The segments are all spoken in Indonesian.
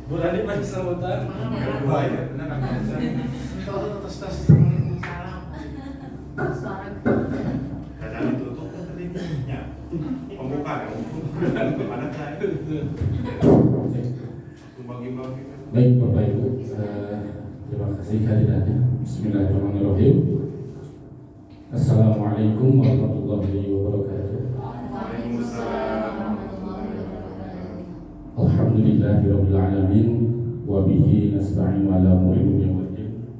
Berani main sambutan. Baik, benar kan biasa. Kadang ditutup kan telinganya. Pembuka ya, anak saya. Bagi-bagi. Baik Bapak Ibu, terima kasih hadirannya. Bismillahirrahmanirrahim. Assalamualaikum warahmatullahi wabarakatuh. Waalaikumsalam. Alhamdulillahirabbil alamin wa bihi nasta'inu ala umuri dunya wad din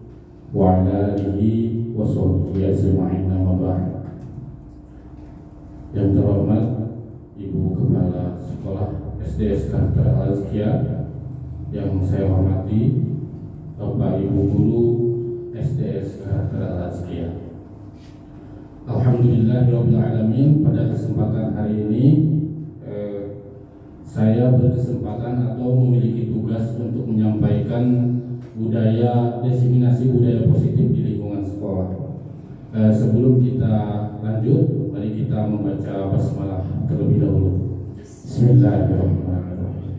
wa ala alihi wa sahbihi ajma'in amma ba'd. Yang terhormat Ibu Kepala Sekolah SDSK Al-Azkia, yang saya hormati Bapak Ibu Guru SDSK Al-Azkia. Alhamdulillahirabbil alamin, pada kesempatan hari ini saya berkesempatan atau memiliki tugas untuk menyampaikan diseminasi budaya positif di lingkungan sekolah. Sebelum kita lanjut, mari kita membaca basmalah terlebih dahulu. Bismillahirrahmanirrahim.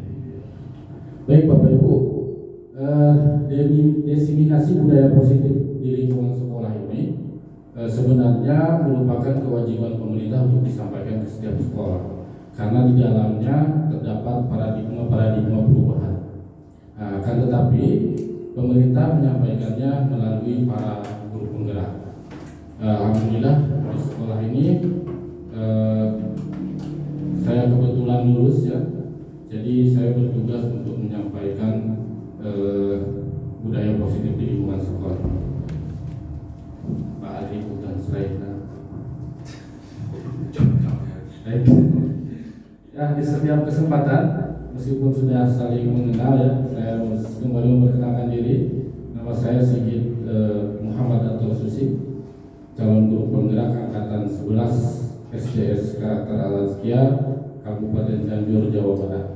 Baik Bapak Ibu, diseminasi budaya positif di lingkungan sekolah ini sebenarnya merupakan kewajiban pemerintah untuk disampaikan ke setiap sekolah, karena di dalamnya terdapat paradigma perubahan. Akan tetapi pemerintah menyampaikannya melalui para guru penggerak. Alhamdulillah di sekolah ini saya kebetulan lulus ya, jadi saya bertugas untuk menyampaikan budaya positif di lingkungan sekolah. Pak Adi bukan slide-nya. Ya, di setiap kesempatan, meskipun sudah saling mengenal ya, saya kembali memperkenalkan diri. Nama saya Sigit Muhammad Atul Susi, calon guru penggerak angkatan 11 SDSK Al-Azkia, Kabupaten Cianjur, Jawa Barat.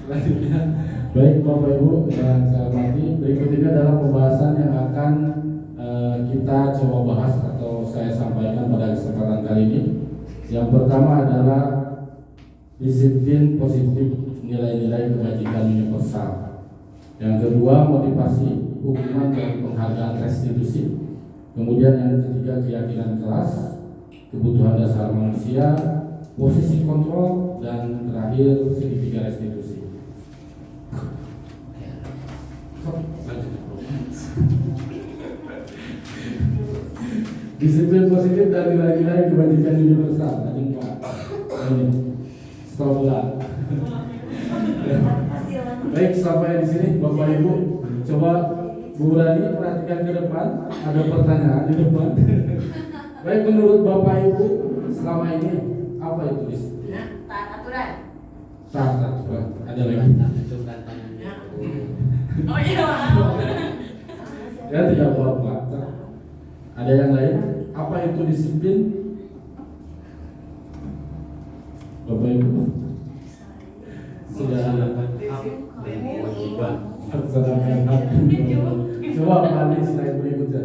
Selanjutnya, baik Bapak Ibu yang saya hormati, berikut ini adalah pembahasan yang akan kita coba bahas atau saya sampaikan pada kesempatan kali ini. Yang pertama adalah disiplin positif, nilai-nilai kebajikan universal. Yang kedua, motivasi, hukuman dan penghargaan restitusi. Kemudian yang ketiga, keyakinan kelas, kebutuhan dasar manusia, posisi kontrol, dan terakhir segitiga restitusi. Disiplin positif dan nilai-nilai kebajikan universal. Ini setelah bulan. Baik, sampai di sini Bapak Ibu. Coba Bu Rani perhatikan ke depan. Ada pertanyaan di depan. Baik, menurut Bapak Ibu selama ini apa itu disiplin? Taat aturan. Taat aturan. Ada lagi? Oh iya, maaf. Ya, tidak apa-apa. Ada yang lain? Apa itu disiplin? Bapak Ibu sudah melaksanakan hak. Coba Pak slide berikutnya.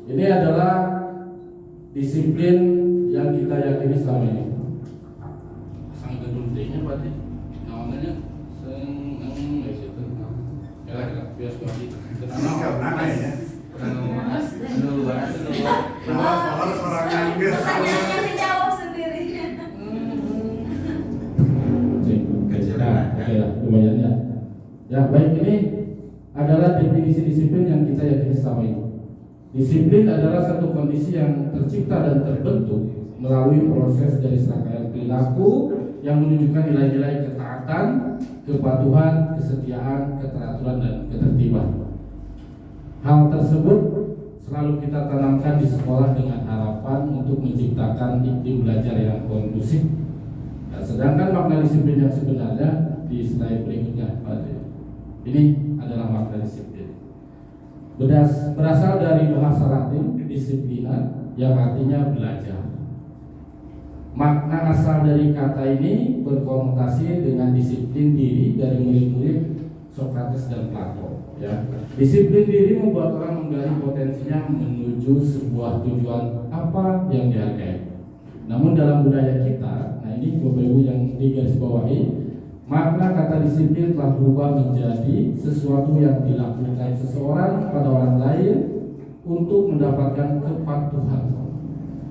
Ini adalah disiplin yang kita yakini selama ini. Sang gedung-gedungnya berarti namanya biasa Harus orang Inggris. Pertanyaannya dijawab sendiri. Oke, lumayan ya. Ya baik, ini adalah definisi disiplin yang kita yakini selama ini. Disiplin adalah satu kondisi yang tercipta dan terbentuk melalui proses dari serangkaian perilaku yang menunjukkan nilai-nilai ketaatan, kepatuhan, kesetiaan, keteraturan, dan ketertiban. Hal tersebut selalu kita tanamkan di sekolah dengan harapan untuk menciptakan iklim belajar yang kondusif. Nah, sedangkan makna disiplin yang sebenarnya di slide berikutnya, ini adalah makna disiplin. Berasal dari bahasa Latin disiplina yang artinya belajar. Makna asal dari kata ini berkonotasi dengan disiplin diri dari murid-murid Socrates dan Plato. Ya. Disiplin diri membuat orang menggali potensinya menuju sebuah tujuan apa yang dihargai. Namun dalam budaya kita, nah ini Bapak Ibu yang digarisbawahi, makna kata disiplin telah berubah menjadi sesuatu yang dilakukan seseorang pada orang lain untuk mendapatkan kepatuhan.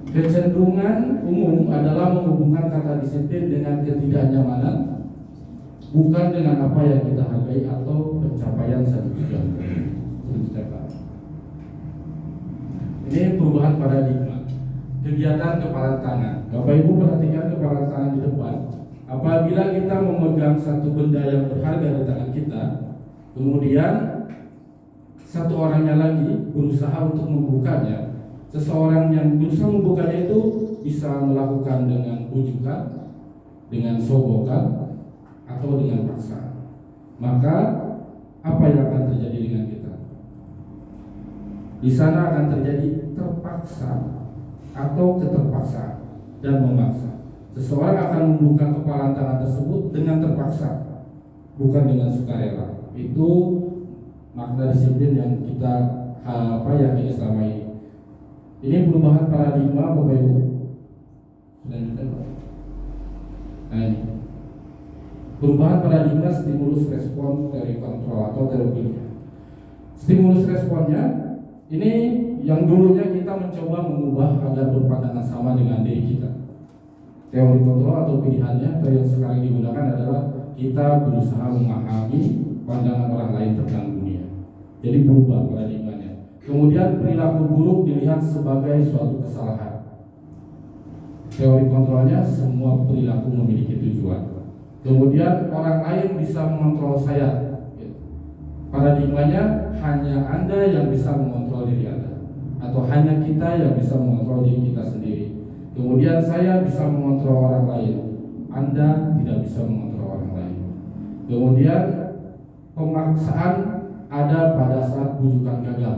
Kecenderungan umum adalah menghubungkan kata disiplin dengan ketidaknyamanan, bukan dengan apa yang kita hargai atau pencapaian satu tujuan. Ini perubahan paradigma. Kegiatan kepala tangan. Bapak Ibu perhatikan kepala tangan di depan. Apabila kita memegang satu benda yang berharga di tangan kita, kemudian satu orangnya lagi berusaha untuk membukanya, seseorang yang berusaha membukanya itu bisa melakukan dengan bujukan, dengan sogokan, atau dengan paksa. Maka apa yang akan terjadi dengan kita? Di sana akan terjadi terpaksa atau keterpaksaan dan memaksa. Seseorang akan membuka kepalan tangan tersebut dengan terpaksa, bukan dengan sukarela. Itu makna disiplin yang kita yakini selama ini. Ini perubahan paradigma, Bapak Ibu. Selanjutnya, Pak. Nah ini perubahan paradigma stimulus respon teori kontrol atau teori pilihan. Stimulus responnya ini yang dulunya kita mencoba mengubah agar berpandangan sama dengan diri kita. Teori kontrol atau pilihannya atau yang sekarang digunakan adalah kita berusaha memahami pandangan orang lain tentang dunia. Jadi berubah paradigmanya. Kemudian perilaku buruk dilihat sebagai suatu kesalahan. Teori kontrolnya semua perilaku memiliki tujuan. Kemudian orang lain bisa mengontrol saya. Paradigmanya hanya Anda yang bisa mengontrol diri Anda, atau hanya kita yang bisa mengontrol diri kita sendiri. Kemudian saya bisa mengontrol orang lain, Anda tidak bisa mengontrol orang lain. Kemudian pemaksaan ada pada saat bujukan gagal,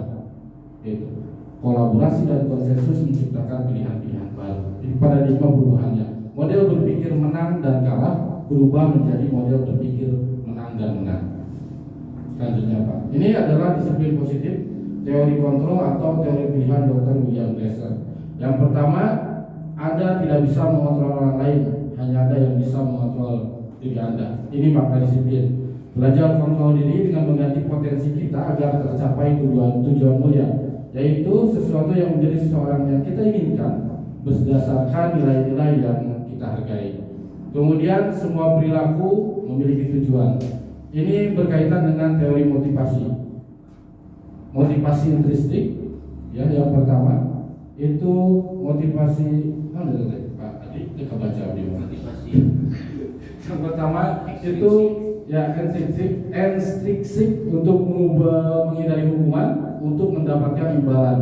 yaitu kolaborasi dan konsensus menciptakan pilihan-pilihan baru. Jadi paradigma perubahannya, model berpikir menang dan kalah berubah menjadi model berpikir menang dan menang. Selanjutnya Pak, ini adalah disiplin positif, teori kontrol atau teori pilihan Dr. William Glasser. Yang pertama, Anda tidak bisa mengontrol orang lain, hanya Anda yang bisa mengontrol diri Anda. Ini makna disiplin. Belajar kontrol diri dengan mengganti potensi kita agar tercapai tujuan mulia, yaitu sesuatu yang menjadi seseorang yang kita inginkan berdasarkan nilai-nilai yang kita hargai. Kemudian semua perilaku memiliki tujuan. Ini berkaitan dengan teori motivasi. Motivasi intrinsik, ya, yang pertama itu motivasi. Pak tadi kita baca di motivasi. Yang pertama itu ya intrinsik untuk menghindari hukuman, untuk mendapatkan imbalan.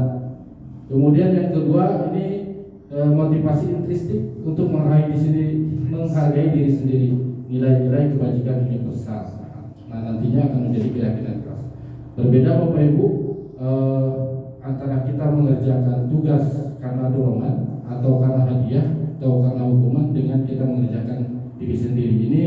Kemudian yang kedua ini motivasi intrinsik untuk menghargai diri sendiri, nilai-nilai kebajikan universal. Nah nantinya akan menjadi keyakinan keras. Berbeda Bapak Ibu antara kita mengerjakan tugas karena dorongan atau karena hadiah atau karena hukuman dengan kita mengerjakan diri sendiri. Ini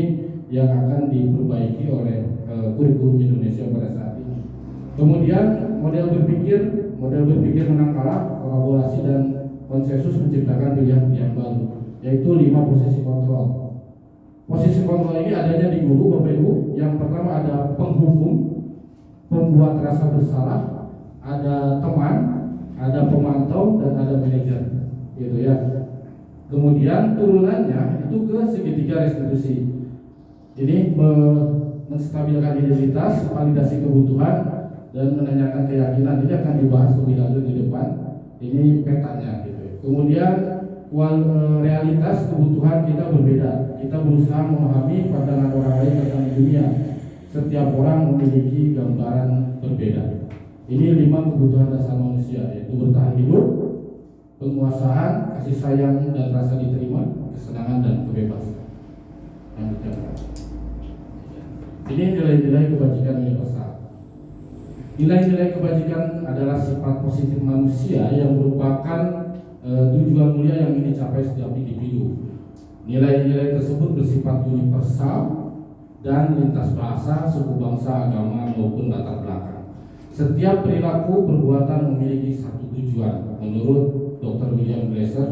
yang akan diperbaiki oleh kurikulum Indonesia pada saat ini. Kemudian model berpikir menang kalah, kolaborasi dan konsensus menciptakan pilihan-pilihan baru, yaitu 5 posisi kontrol. Posisi kontrol ini adanya di guru Bapak Ibu. Yang pertama ada penghukum, pembuat rasa bersalah, ada teman, ada pemantau dan ada manajer, gitu ya. Kemudian turunannya itu ke segitiga restitusi. Ini menstabilkan identitas, validasi kebutuhan dan menanyakan keyakinan. Ini akan dibahas lebih lanjut di depan. Ini petanya, gitu. Kemudian realitas kebutuhan kita berbeda. Kita berusaha memahami pandangan orang lain tentang dunia. Setiap orang memiliki gambaran berbeda. Ini 5 kebutuhan dasar manusia, yaitu bertahan hidup, penguasaan, kasih sayang dan rasa diterima, kesenangan dan kebebasan. Ini nilai-nilai kebajikan universal. Nilai-nilai kebajikan adalah sifat positif manusia yang merupakan tujuan mulia yang ingin dicapai setiap individu. Nilai-nilai tersebut bersifat universal dan lintas bahasa, suku bangsa, agama maupun latar belakang. Setiap perilaku perbuatan memiliki satu tujuan. Menurut Dr. William Glasser,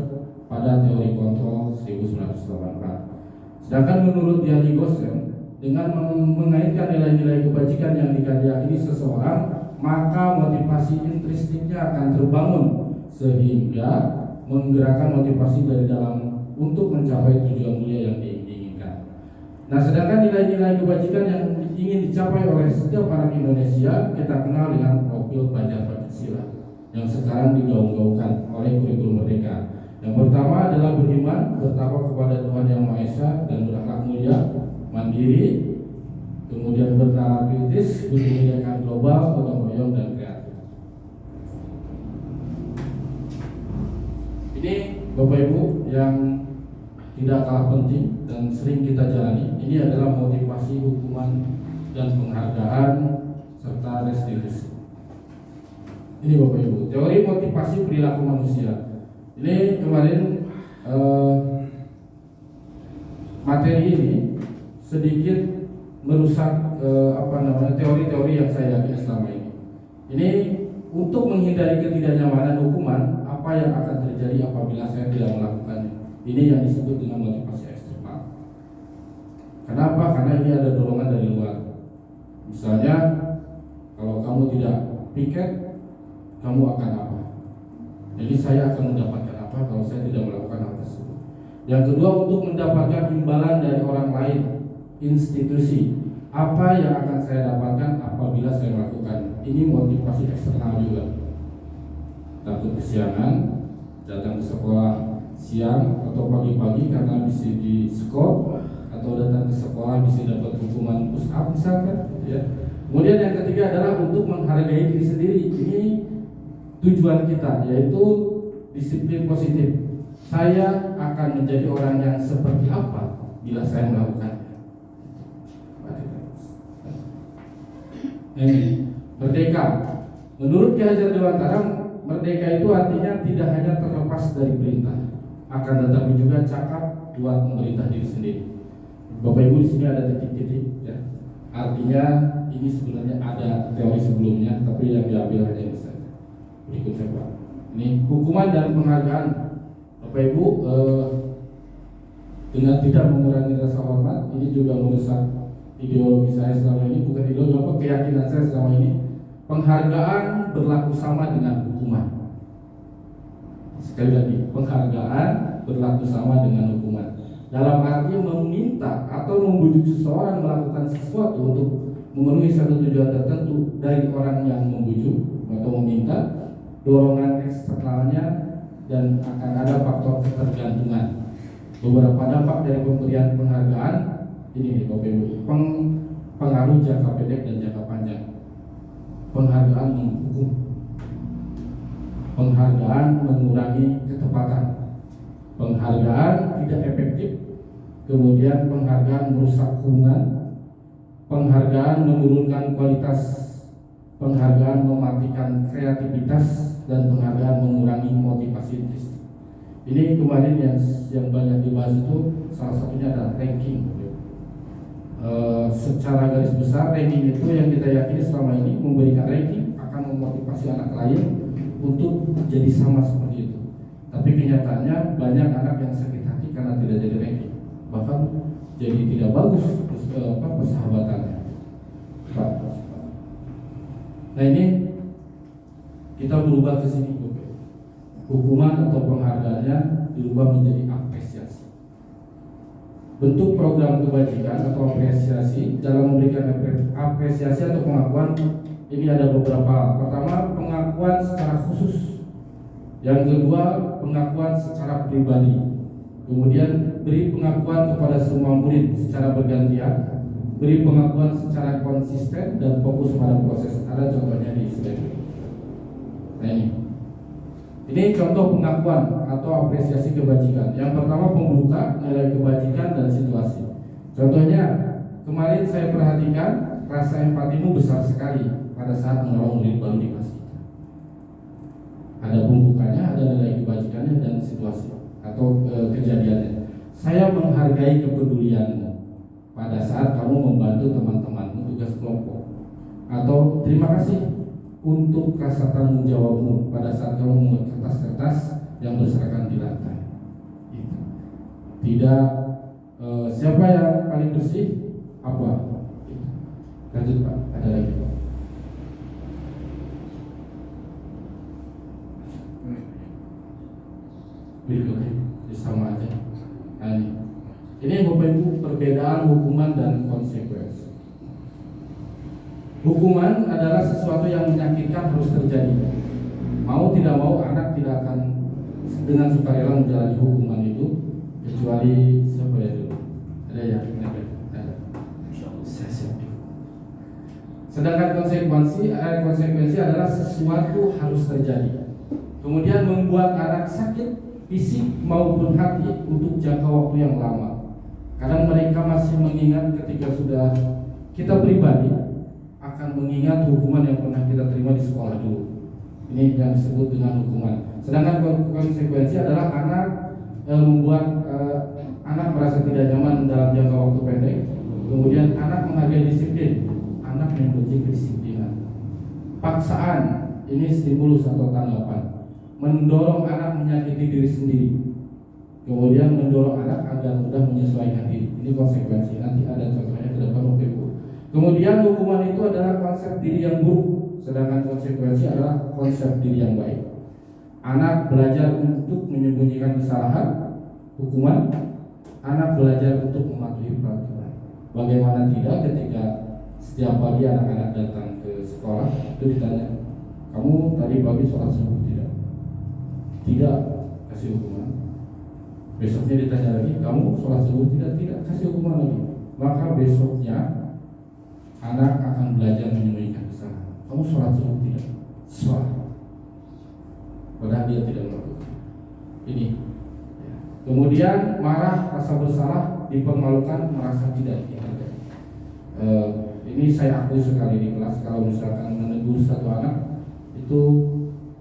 pada teori kontrol 1984. Sedangkan menurut Diani Gosen, dengan mengaitkan nilai-nilai kebajikan yang diyakini seseorang, maka motivasi intrinstiknya akan terbangun sehingga menggerakkan motivasi dari dalam untuk mencapai tujuan mulia yang diinginkan. Nah, sedangkan nilai-nilai kebajikan yang ingin dicapai oleh setiap anak Indonesia kita kenal dengan profil pelajar Pancasila yang sekarang digaung-gaungkan oleh kurikulum Merdeka. Yang pertama adalah beriman, bertakwa kepada Tuhan Yang Maha Esa dan berakhlak mulia, mandiri, kemudian bernalar kritis, berkebijakan global, gotong royong dan kreatif. Ini Bapak Ibu yang tidak kalah penting dan sering kita jalani. Ini adalah motivasi, hukuman dan penghargaan serta restitusi. Ini Bapak Ibu, teori motivasi perilaku manusia. Ini kemarin materi ini sedikit merusak teori-teori yang saya yakini selama ini. Ini untuk menghindari ketidaknyamanan hukuman, apa yang akan terjadi apabila saya tidak melakukannya. Ini yang disebut dengan motivasi eksternal. Kenapa? Karena ini ada dorongan dari luar. Misalnya, kalau kamu tidak piket, kamu akan apa? Jadi saya akan mendapatkan apa kalau saya tidak melakukan hal tersebut. Yang kedua, untuk mendapatkan imbalan dari orang lain, institusi. Apa yang akan saya dapatkan apabila saya melakukan? Ini motivasi eksternal juga. Takut kesiangan, datang ke sekolah siang atau pagi-pagi karena bisa diskor, atau datang ke sekolah bisa dapat hukuman push up misalkan, ya. Kemudian yang ketiga adalah untuk menghargai diri sendiri. Ini tujuan kita, yaitu disiplin positif. Saya akan menjadi orang yang seperti apa bila saya melakukannya. Ini merdeka. Menurut Ki Hajar Dewantara, merdeka itu artinya tidak hanya terlepas dari perintah, akan tetapi juga cakap buat memerintah diri sendiri. Bapak Ibu, di sini ada titik-titik, ya. Artinya ini sebenarnya ada teori sebelumnya, tapi yang diambil hanya ini saja. Berikut saya Pak. Ini hukuman dan penghargaan. Bapak Ibu, dengan tidak mengurangi rasa hormat, ini juga merusak ideologi saya selama ini, bukan ideologi apa, keyakinan saya selama ini. Penghargaan berlaku sama dengan hukuman. Sekali lagi, penghargaan berlaku sama dengan hukuman. Dalam arti meminta atau membujuk seseorang melakukan sesuatu untuk memenuhi satu tujuan tertentu dari orang yang membujuk atau meminta, dorongan eksternalnya dan akan ada faktor ketergantungan. Beberapa dampak dari pemberian penghargaan ini Bapak Ibu, pengaruh jangka pendek dan jangka panjang. Penghargaan menghukum, penghargaan mengurangi ketepatan, penghargaan tidak efektif, kemudian penghargaan merusak hubungan, penghargaan menurunkan kualitas, penghargaan mematikan kreativitas, dan penghargaan mengurangi motivasi intrinsik. Ini kemarin yang banyak dibahas itu salah satunya adalah ranking. Secara garis besar ranking itu yang kita yakini selama ini memberikan ranking akan memotivasi anak lain untuk jadi sama seperti itu. Tapi kenyataannya banyak anak yang sakit hati karena tidak jadi ranking, bahkan jadi tidak bagus persahabatannya. Nah ini kita berubah ke sini, hukuman atau penghargaannya dirubah menjadi apresiasi. Bentuk program kebajikan atau apresiasi dalam memberikan apresiasi atau pengakuan ini ada beberapa. Pertama, pengakuan secara khusus. Yang kedua, pengakuan secara pribadi. Kemudian beri pengakuan kepada semua murid secara bergantian. Beri pengakuan secara konsisten dan fokus pada proses. Ada contohnya di slide. Nah ini contoh pengakuan atau apresiasi kebajikan. Yang pertama, pembuka nilai kebajikan dan situasi. Contohnya, kemarin saya perhatikan rasa empatimu besar sekali pada saat menolong murid baru di kelas kita. Ada pembukanya, ada nilai kebajikannya dan situasi atau kejadiannya. Saya menghargai kepedulianmu pada saat kamu membantu teman-temanmu tugas kelompok. Atau terima kasih untuk rasa tanggung jawabmu pada saat kamu membuat kertas-kertas yang berserakan di lantai. Gitu. Tidak siapa yang paling bersih apa? Gitu. Lanjut Pak, ada lagi Pak. Oke, sama aja. Nah, ini Bapak Ibu perbedaan hukuman dan konsekuensi. Hukuman adalah sesuatu yang menyakitkan harus terjadi. Mau tidak mau anak tidak akan dengan sukarela menjalani hukuman itu kecuali siapa ya dulu? Ada ya? Ada. Saya siap. Sedangkan konsekuensi adalah sesuatu harus terjadi. Kemudian membuat anak sakit fisik maupun hati untuk jangka waktu yang lama. Kadang mereka masih mengingat ketika sudah kita pribadi akan mengingat hukuman yang pernah kita terima di sekolah dulu. Ini yang disebut dengan hukuman. Sedangkan konsekuensi adalah anak membuat anak merasa tidak nyaman dalam jangka waktu pendek. Kemudian anak menghargai disiplin, anak membenci kedisiplinan. Paksaan, ini stimulus atau tanggapan. Mendorong anak menyakiti diri sendiri, kemudian mendorong anak agar mudah menyesuaikan diri. Ini konsekuensi. Nanti ada contohnya ke depan Bapak Ibu. Kemudian hukuman itu adalah konsep diri yang buruk, sedangkan konsekuensi adalah konsep diri yang baik. Anak belajar untuk menyembunyikan kesalahan, hukuman. Anak belajar untuk mematuhi peraturan. Bagaimana tidak ketika setiap pagi anak-anak datang ke sekolah itu ditanya, kamu tadi pagi sholat subuh tidak? Tidak, kasih hukuman. Besoknya ditanya lagi, kamu sholat subuh tidak? Tidak, kasih hukuman lagi. Maka besoknya anak akan belajar menyembunyikan kesalahan. Kamu sholat subuh tidak? Sholat. Padahal dia tidak melakukan. Ini. Kemudian marah, rasa bersalah, dipermalukan, merasa tidak dihargai. Ini saya akui sekali di kelas. Kalau misalkan menegur satu anak itu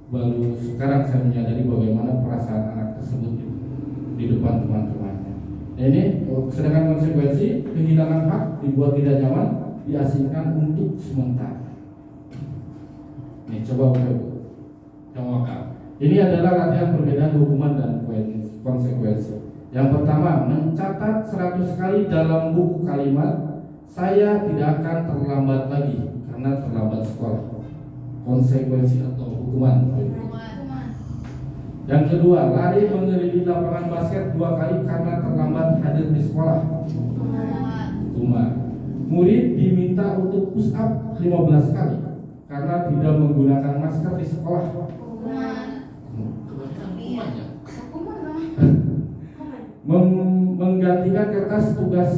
baru sekarang saya menyadari bagaimana perasaan anak tersebut di depan teman-temannya. Nah, ini sedangkan konsekuensi kehilangan hak, dibuat tidak nyaman, diasingkan untuk sementara. Nih coba Bapak. Ini adalah latihan perbedaan hukuman dan konsekuensi. Yang pertama, mencatat 100 kali dalam buku kalimat, saya tidak akan terlambat lagi karena terlambat sekolah. Konsekuensi atau hukuman. Yang kedua, lari mengelilingi lapangan basket 2 kali karena terlambat hadir di sekolah. Hukuman. Murid diminta untuk push up 15 kali karena tidak menggunakan masker di sekolah. Menggantikan kertas tugas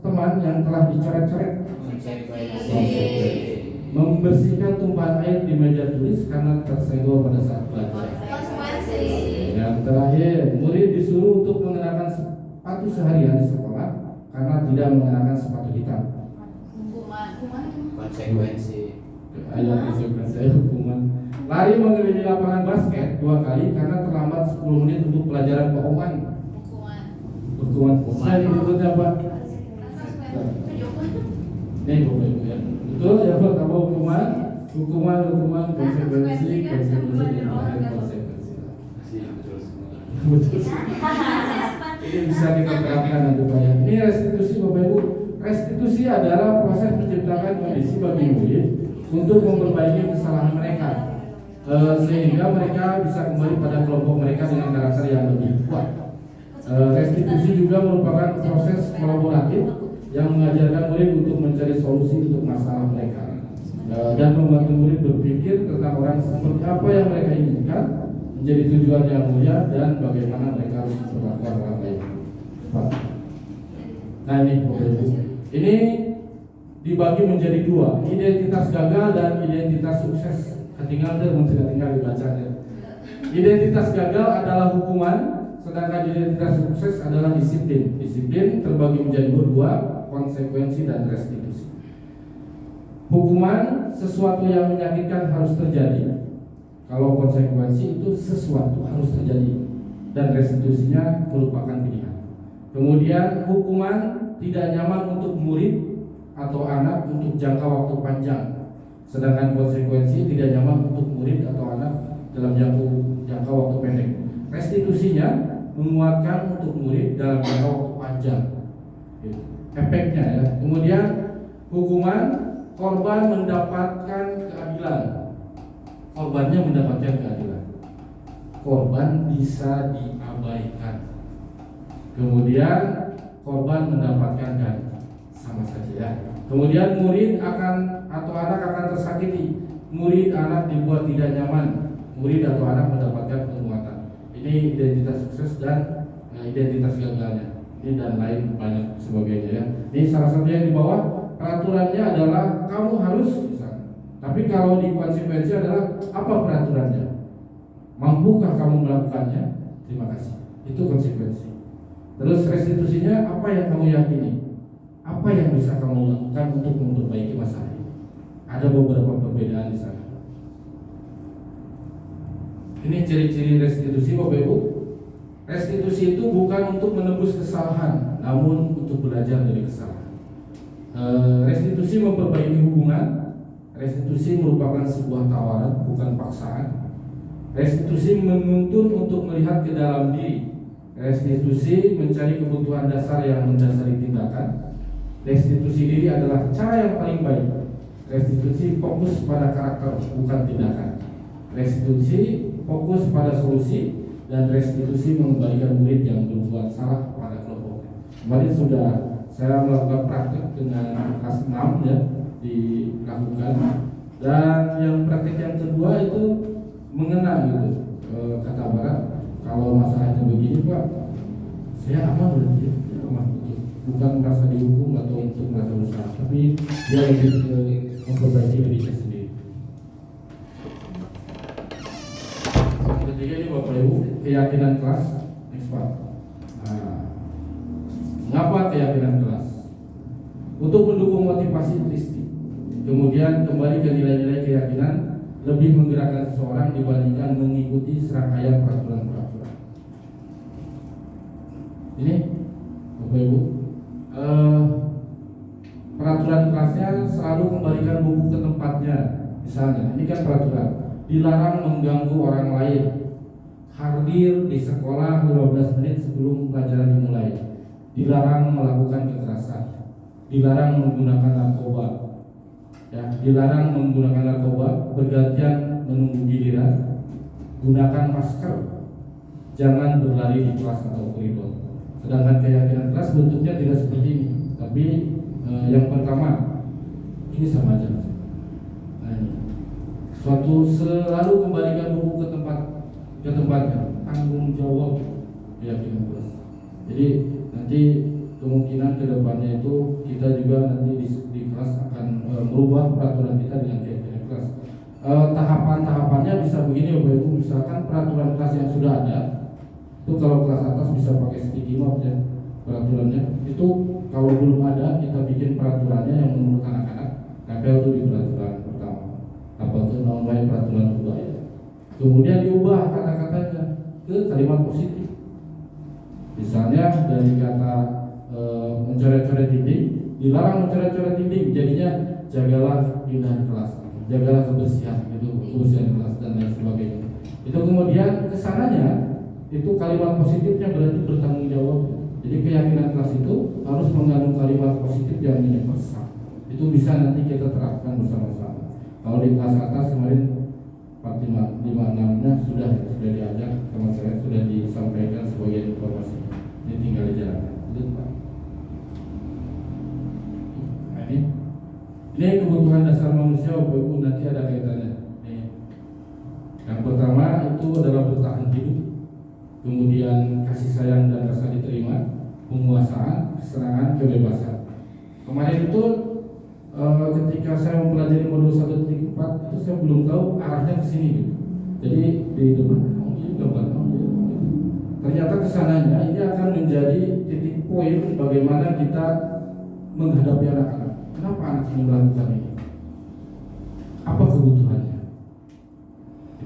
teman yang telah dicoret-coret. Membersihkan tumpahan air di meja tulis karena tersenggol pada saat belajar. Yang terakhir, murid disuruh untuk mengenakan sepatu seharian di sekolah karena tidak mengenakan sepatu hitam. Konsekuensi. Hukuman. Lari mengelilingi lapangan basket 2 kali karena terlambat 10 menit untuk pelajaran keuangan. Hukuman. Saya berikutnya Pak. Ini Bapak Ibu ya. Betul ya Pak, apa hukuman, konsekuensi, dan terakhir konsekuensi. Betul. Ini bisa kita terapkan nanti Pak ya. Ini restitusi Bapak Ibu. Restitusi adalah proses menciptakan kondisi bagi murid untuk memperbaiki kesalahan mereka, sehingga mereka bisa kembali pada kelompok mereka dengan karakter yang lebih kuat. Restitusi juga merupakan proses kolaboratif yang mengajarkan murid untuk mencari solusi untuk masalah mereka, dan membantu murid berpikir tentang orang seperti apa yang mereka inginkan menjadi tujuan yang mulia dan bagaimana mereka harus memperlakukan orang lain. Nah ini Bapak Ibu, ini dibagi menjadi 2, identitas gagal dan identitas sukses. Ketinggalan tinggal dibacanya. Identitas gagal adalah hukuman, sedangkan identitas sukses adalah disiplin. Disiplin terbagi menjadi 2, konsekuensi dan restitusi. Hukuman sesuatu yang menyakitkan harus terjadi. Kalau konsekuensi itu sesuatu harus terjadi, dan restitusinya merupakan pilihan. Kemudian hukuman tidak nyaman untuk murid atau anak untuk jangka waktu panjang, sedangkan konsekuensi tidak nyaman untuk murid atau anak dalam jangka waktu pendek. Restitusinya menguatkan untuk murid dalam jangka waktu panjang. Gitu. Efeknya ya. Kemudian hukuman, korban mendapatkan keadilan. Korbannya mendapatkan keadilan. Korban bisa diabaikan. Kemudian korban mendapatkan ganti. Sama saja ya. Kemudian murid akan atau anak akan tersakiti. Murid anak dibuat tidak nyaman. Murid atau anak mendapatkan penguatan. Ini identitas sukses dan identitas gagalnya. Ini dan lain banyak sebagainya ya. Ini salah satu yang di bawah peraturannya adalah kamu harus misalnya. Tapi kalau di konsekuensi adalah apa peraturannya? Mampukah kamu melakukannya? Terima kasih. Itu konsekuensi. Terus restitusinya apa yang kamu yakini? Apa yang bisa kamu lakukan untuk memperbaiki masalah ini? Ada beberapa perbedaan di sana. Ini ciri-ciri restitusi Bapak Ibu. Restitusi itu bukan untuk menebus kesalahan, namun untuk belajar dari kesalahan. Restitusi memperbaiki hubungan. Restitusi merupakan sebuah tawaran, bukan paksaan. Restitusi menuntun untuk melihat ke dalam diri. Restitusi mencari kebutuhan dasar yang mendasari tindakan. Restitusi diri adalah cara yang paling baik. Restitusi fokus pada karakter, bukan tindakan. Restitusi fokus pada solusi, dan restitusi mengembalikan murid yang berbuat salah pada kelompoknya. Kemarin sudah saya melakukan praktik dengan kelas 6 ya, dilakukan. Dan yang praktik yang kedua itu mengena gitu. Kata Barat, kalau masalahnya begini Pak, saya aman berarti ya, aman gitu. Bukan merasa dihukum atau untuk merasa bersalah, tapi dia lebih memperbaiki dirinya sendiri. Ketiga ini Bapak Ibu, keyakinan kelas. Next Pak. Nah, mengapa keyakinan kelas? Untuk mendukung motivasi Kristi. Kemudian kembali ke nilai-nilai keyakinan, lebih menggerakkan seseorang dibandingkan mengikuti serangkaian peraturan-peraturan. Ini Bapak Ibu, peraturan kelasnya selalu kembalikan buku ke tempatnya. Misalnya, ini kan peraturan, dilarang mengganggu orang lain, hadir di sekolah 15 menit sebelum pelajaran dimulai, dilarang melakukan kekerasan, dilarang menggunakan narkoba, ya, dilarang menggunakan narkoba, bergantian menunggu giliran, gunakan masker, jangan berlari di kelas atau koridor. Sedangkan keyakinan kelas bentuknya tidak seperti ini, tapi yang pertama ini sama aja. Nah, ini suatu selalu kembalikan buku ke tempatnya, tanggung jawab keyakinan kelas. Jadi nanti kemungkinan kedepannya itu kita juga nanti di kelas akan merubah peraturan kita dengan keyakinan kelas. Tahapan-tahapannya bisa begini Bapak Ibu. Misalkan peraturan kelas yang sudah ada itu, kalau kelas atas bisa pakai sticky note ya peraturannya. Itu kalau belum ada, kita bikin peraturannya yang menurut anak-anak, tempel itu di peraturan pertama, apa itu namanya peraturan kedua ya. Kemudian diubah kata-katanya ke kalimat positif. Misalnya dari kata mencoret-coret dinding, dilarang mencoret-coret dinding, jadinya jagalah keindahan kelas, jagalah kebersihan, itu kebersihan kelas dan lain sebagainya. Itu kemudian kesananya itu kalimat positifnya berarti bertanggung jawab. Jadi keyakinan kelas itu harus mengandung kalimat positif yang universal. Itu bisa nanti kita terapkan bersama-sama. Kalau di kelas atas kemarin 456-nya sudah diajak sama saya, sudah disampaikan sebagai informasi. Ini tinggal dijalankan. Itu Pak. Nah, ini kebutuhan dasar manusia Bapak Ibu, nanti ada kaitannya. Yang pertama itu adalah bertahan hidup, kemudian kasih sayang dan rasa diterima, penguasaan, kesenangan, kebebasan. Kemarin itu ketika saya mempelajari modul 1.4 itu saya belum tahu arahnya ke sini gitu. Jadi di depan ternyata kesananya ini akan menjadi titik poin bagaimana kita menghadapi anak-anak. Kenapa anak ini melakukan ini? Apa kebutuhannya?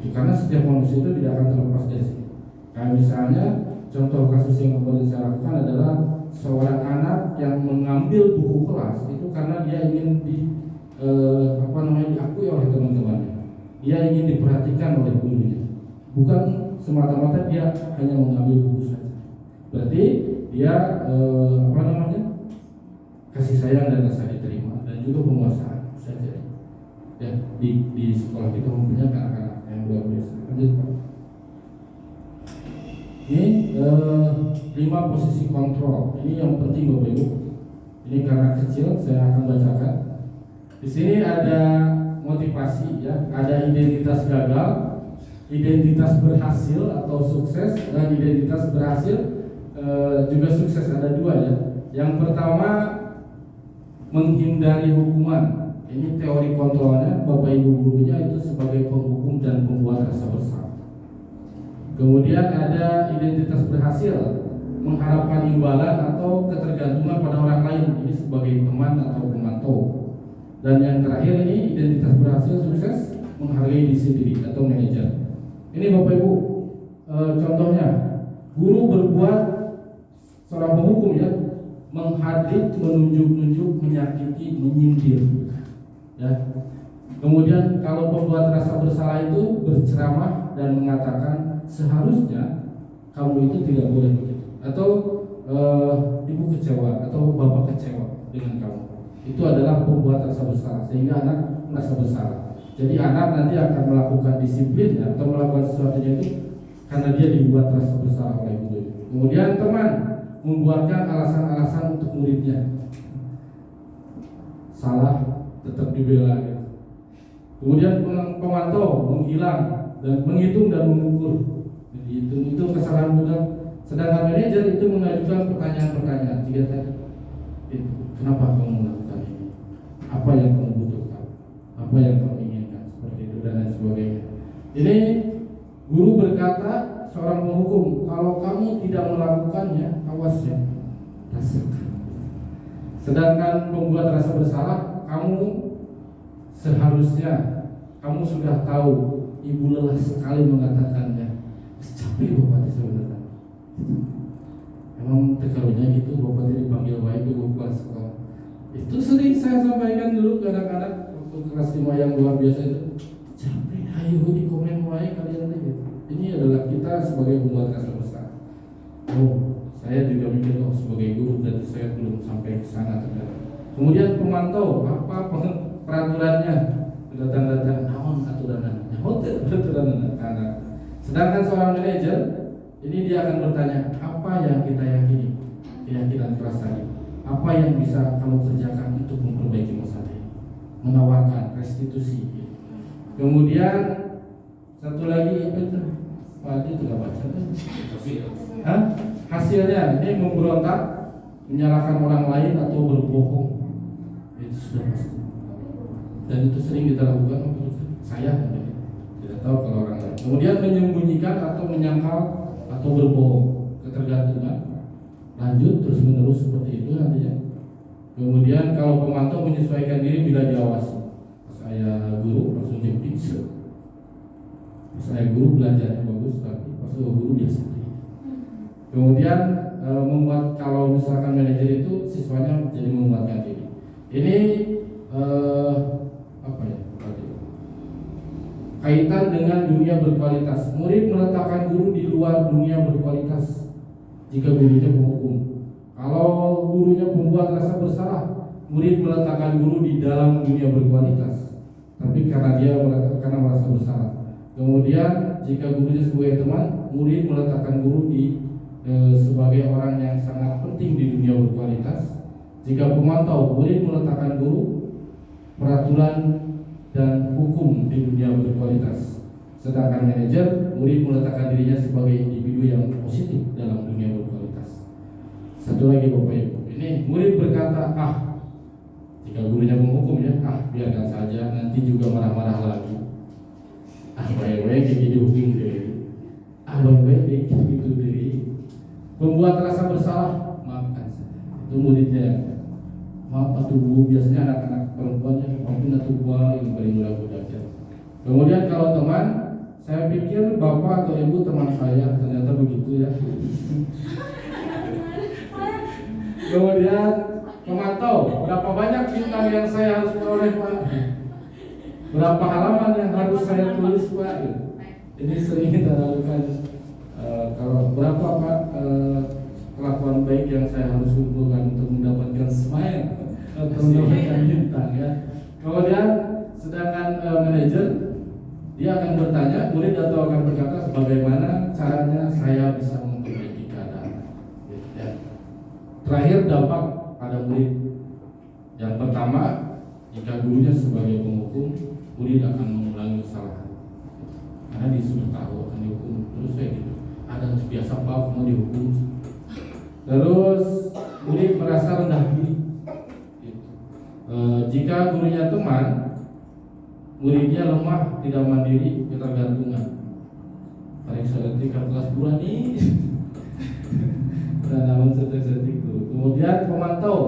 Itu karena setiap manusia itu tidak akan terlepas dari sini. Kayak misalnya contoh kasus yang kemarin saya lakukan adalah seorang anak yang mengambil buku kelas itu karena dia ingin diakui oleh teman-temannya. Dia ingin diperhatikan oleh gurunya. Bukan semata-mata dia hanya mengambil buku saja. Berarti dia apa namanya, kasih sayang dan rasa diterima dan juga penguasaan saja. Ya, di sekolah kita mempunyai anak-anak yang luar biasa. Lanjut Pak. Ini 5 posisi kontrol. Ini yang penting Bapak Ibu. Ini karena kecil saya akan bacakan. Di sini ada motivasi ya, ada identitas gagal, identitas berhasil atau sukses, dan identitas berhasil juga sukses, ada 2 ya. Yang pertama menghindari hukuman. Ini teori kontrolnya, Bapak Ibu gurunya itu sebagai penghukum dan pembuat rasa bersalah. Kemudian ada identitas berhasil, mengharapkan imbalan atau ketergantungan pada orang lain, ini sebagai teman atau pemantau. Dan yang terakhir ini identitas berhasil sukses, menghargai diri sendiri atau manajer. Ini Bapak Ibu, contohnya guru berbuat seorang penghukum ya, menghadik, menunjuk-nunjuk, menyakiti, menyindir. Ya. Kemudian kalau pembuat rasa bersalah itu berceramah dan mengatakan seharusnya kamu itu tidak boleh begitu, atau ibu kecewa atau bapak kecewa dengan kamu. Itu adalah pembuat rasa bersalah sehingga anak merasa bersalah. Jadi anak nanti akan melakukan disiplin atau melakukan sesuatu itu karena dia dibuat rasa bersalah oleh guru. Kemudian teman membuatkan alasan-alasan untuk muridnya. Salah tetap dibela. Kemudian pemantau menghilang dan menghitung dan mengukur. Jadi itu kesalahan budak. Sedangkan manajer itu mengajukan pertanyaan-pertanyaan. Jika tadi, kenapa kamu melakukan ini? Apa yang kamu butuhkan? Apa yang kamu inginkan? Seperti itu dan lain sebagainya. Ini guru berkata seorang penghukum, kalau kamu tidak melakukannya, awas ya, rasakan. Sedangkan pembuat rasa bersalah, kamu seharusnya kamu sudah tahu, ibu lelah sekali mengatakannya. Capek bapak sebenarnya. Emang terkarunya gitu, bapak tadi panggil baik ke kepala sekolah. Itu sering saya sampaikan dulu ke anak-anak waktu kelas 5 yang luar biasa itu. Capek, ayo di komen baik kalian gitu. Ini adalah kita sebagai pembuat rasa besar. Oh, saya juga mikir sebagai guru berarti saya belum sampai ke sana ternyata. Kemudian pemantau, apa peraturannya, datang-datang naon aturan hotel peraturan anak. Sedangkan seorang manajer ini dia akan bertanya, apa yang kita yakini, keyakinan keras tadi, apa yang bisa kamu kerjakan untuk memperbaiki masalah ini, menawarkan restitusi. Kemudian satu lagi apa itu? Pak itu nggak baca kan? Hasilnya ini memberontak, menyalahkan orang lain atau berbohong. Itu sudah pasti. Dan itu sering kita lakukan. Saya tidak tahu kalau orang lain. Kemudian menyembunyikan atau menyangkal atau berbohong, ketergantungan. Lanjut terus menerus seperti itu nantinya. Kemudian kalau pemantau menyesuaikan diri bila diawasi. Saya guru langsung jadi pincer. Saya guru belajarnya bagus, tapi pas guru biasa. Kemudian membuat, kalau misalkan manajer itu siswanya jadi menguatkan diri. Ini apa ya? Kaitan dengan dunia berkualitas. Murid meletakkan guru di luar dunia berkualitas jika gurunya penghukum. Kalau gurunya membuat rasa bersalah, murid meletakkan guru di dalam dunia berkualitas. Tapi karena dia merasa bersalah. Kemudian jika gurunya sebagai teman, murid meletakkan guru di sebagai orang yang sangat penting di dunia berkualitas. Jika pemantau, murid meletakkan guru peraturan dan hukum di dunia berkualitas. Sedangkan manajer, murid meletakkan dirinya sebagai individu yang positif dalam dunia berkualitas. Satu lagi Bapak Ibu, ini murid berkata, jika gurunya menghukum ya, biarkan saja, nanti juga marah-marah lagi. Baik-baik kayak dihukum deh. Baik-baik kayak gitu deh. Membuat rasa bersalah, maafkan saja. Itu muridnya. Maaf atuh Bu, biasanya anak-anak perempuannya maafin atuh Bu yang paling mudah belajar. Kemudian kalau teman, saya pikir bapak atau ibu teman saya, ternyata begitu ya. Kemudian pemantau, berapa banyak bintang yang saya harus peroleh Pak? Berapa halaman yang harus saya tulis Pak? Ini sering kita lakukan. Kalau berapa Pak kelakuan baik yang saya harus kumpulkan untuk mendapatkan smile atau mendapatkan bintang ya. Kemudian sedangkan manajer dia akan bertanya murid atau akan berkata bagaimana caranya saya bisa memperbaiki keadaan. Ya. Terakhir dampak pada murid. Yang pertama, jika gurunya sebagai penghukum, murid akan mengulangi kesalahan. Karena dia sudah tahu akan dihukum terus kayak gitu. Ada biasa pak mau dihukum. Terus murid merasa rendah diri. Jika gurunya teman, muridnya lemah, tidak mandiri, ketergantungan. Periksa etika kelas bulan ini. Namun setik-setik guru. Kemudian pemantau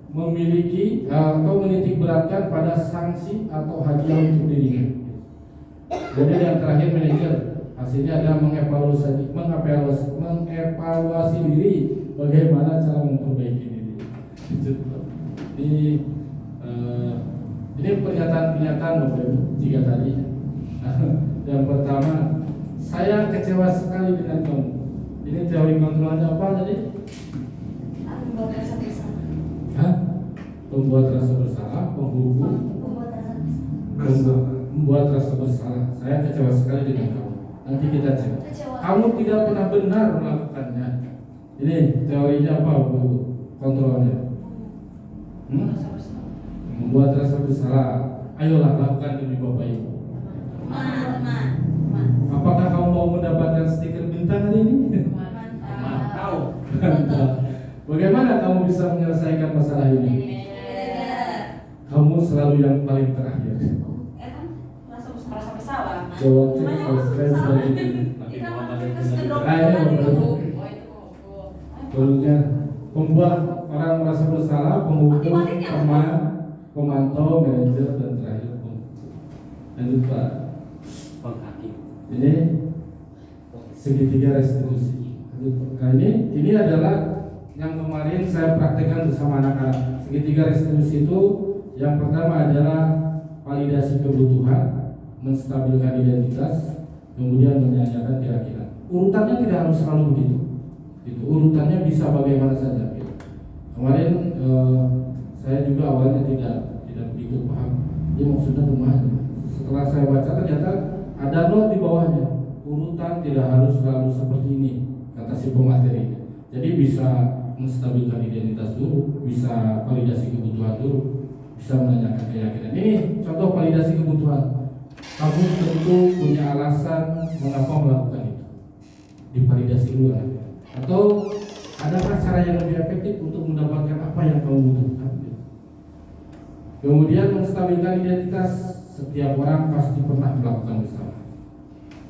memiliki atau menitik beratkan pada sanksi atau hadiah untuk dirinya. Kemudian yang terakhir manajer, hasilnya adalah mengevaluasi diri, bagaimana cara memperbaiki diri. Ini pernyataan-pernyataan Bapak Ibu jika tadi. Yang pertama, saya kecewa sekali dengan kamu. Ini teori kontrolnya apa tadi? Membuat rasa bersalah. Hah? Membuat rasa bersalah, penghukum, membuat rasa bersalah. Saya kecewa sekali dengan kamu. Nanti kita cek. Kamu tidak pernah benar melakukannya. Ini teorinya apa, Bu? Kontrolnya. Membuat rasa bersalah. Ayolah lakukan demi Bapak Ibu. Teman. Apakah kamu mau mendapatkan stiker bintang hari ini? Tahu. Bagaimana kamu bisa menyelesaikan masalah ini? Kamu selalu yang paling terakhir. Merasa bersalah. Coba cek saya sebagai ini. Kemudian membuat orang merasa bersalah, penghukum, teman, pemantau, manajer, dan terakhir lanjut Pak. Ini segitiga restitusi. Nah ini adalah yang kemarin saya praktekkan bersama anak-anak. Segitiga restitusi itu yang pertama adalah validasi kebutuhan, menstabilkan identitas, kemudian menyanyikan keyakinan. Urutannya tidak harus selalu begitu. Urutannya bisa bagaimana saja. Kemarin saya juga awalnya tidak begitu paham. Ini maksudnya kemana? Setelah saya baca ternyata ada not di bawahnya. Urutan tidak harus selalu seperti ini, kata si pemateri. Jadi bisa menstabilkan identitas dulu, bisa validasi kebutuhan dulu, bisa menanyakan keyakinan. Ini contoh validasi kebutuhan. Kamu tentu punya alasan mengapa melakukan itu. Divalidasi dulu kan? Atau adakah cara yang lebih efektif untuk mendapatkan apa yang kamu butuhkan? Kemudian menstabilkan identitas. Setiap orang pasti pernah melakukan kesalahan.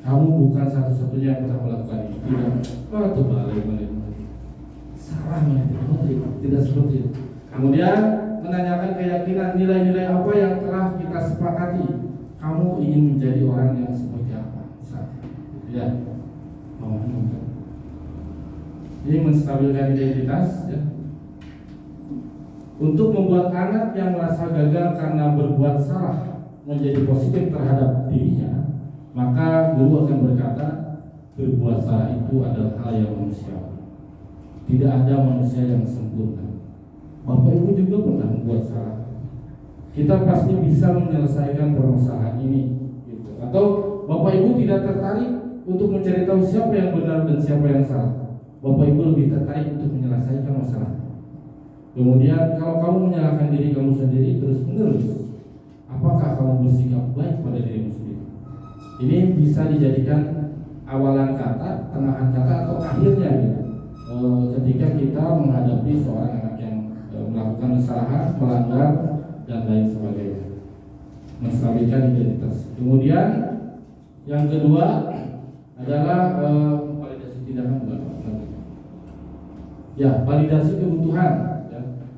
Kamu bukan satu-satunya yang pernah melakukan ini. Tidak. Itu balik. Salah tidak seperti itu. Kemudian menanyakan keyakinan nilai-nilai apa yang telah kita sepakati. Kamu ingin menjadi orang yang seperti apa? Ya. Ini menstabilkan identitas. Ya. Untuk membuat anak yang merasa gagal karena berbuat salah menjadi positif terhadap dirinya, maka guru akan berkata berbuat salah itu adalah hal yang manusiawi. Tidak ada manusia yang sempurna. Bapak Ibu juga pernah membuat salah. Kita pasti bisa menyelesaikan permasalahan ini, gitu. Atau Bapak Ibu tidak tertarik untuk mencari tahu siapa yang benar dan siapa yang salah. Bapak Ibu lebih tertarik untuk menyelesaikan masalah. Kemudian kalau kamu menyalahkan diri kamu sendiri terus-menerus, apakah kamu bersikap baik pada dirimu sendiri? Ini bisa dijadikan awalan kata, tengahan kata, atau akhirnya gitu. Ketika kita menghadapi seorang anak yang melakukan kesalahan, melanggar, dan lain sebagainya. Menstabilkan identitas. Kemudian yang kedua adalah validasi tindakan validasi kebutuhan.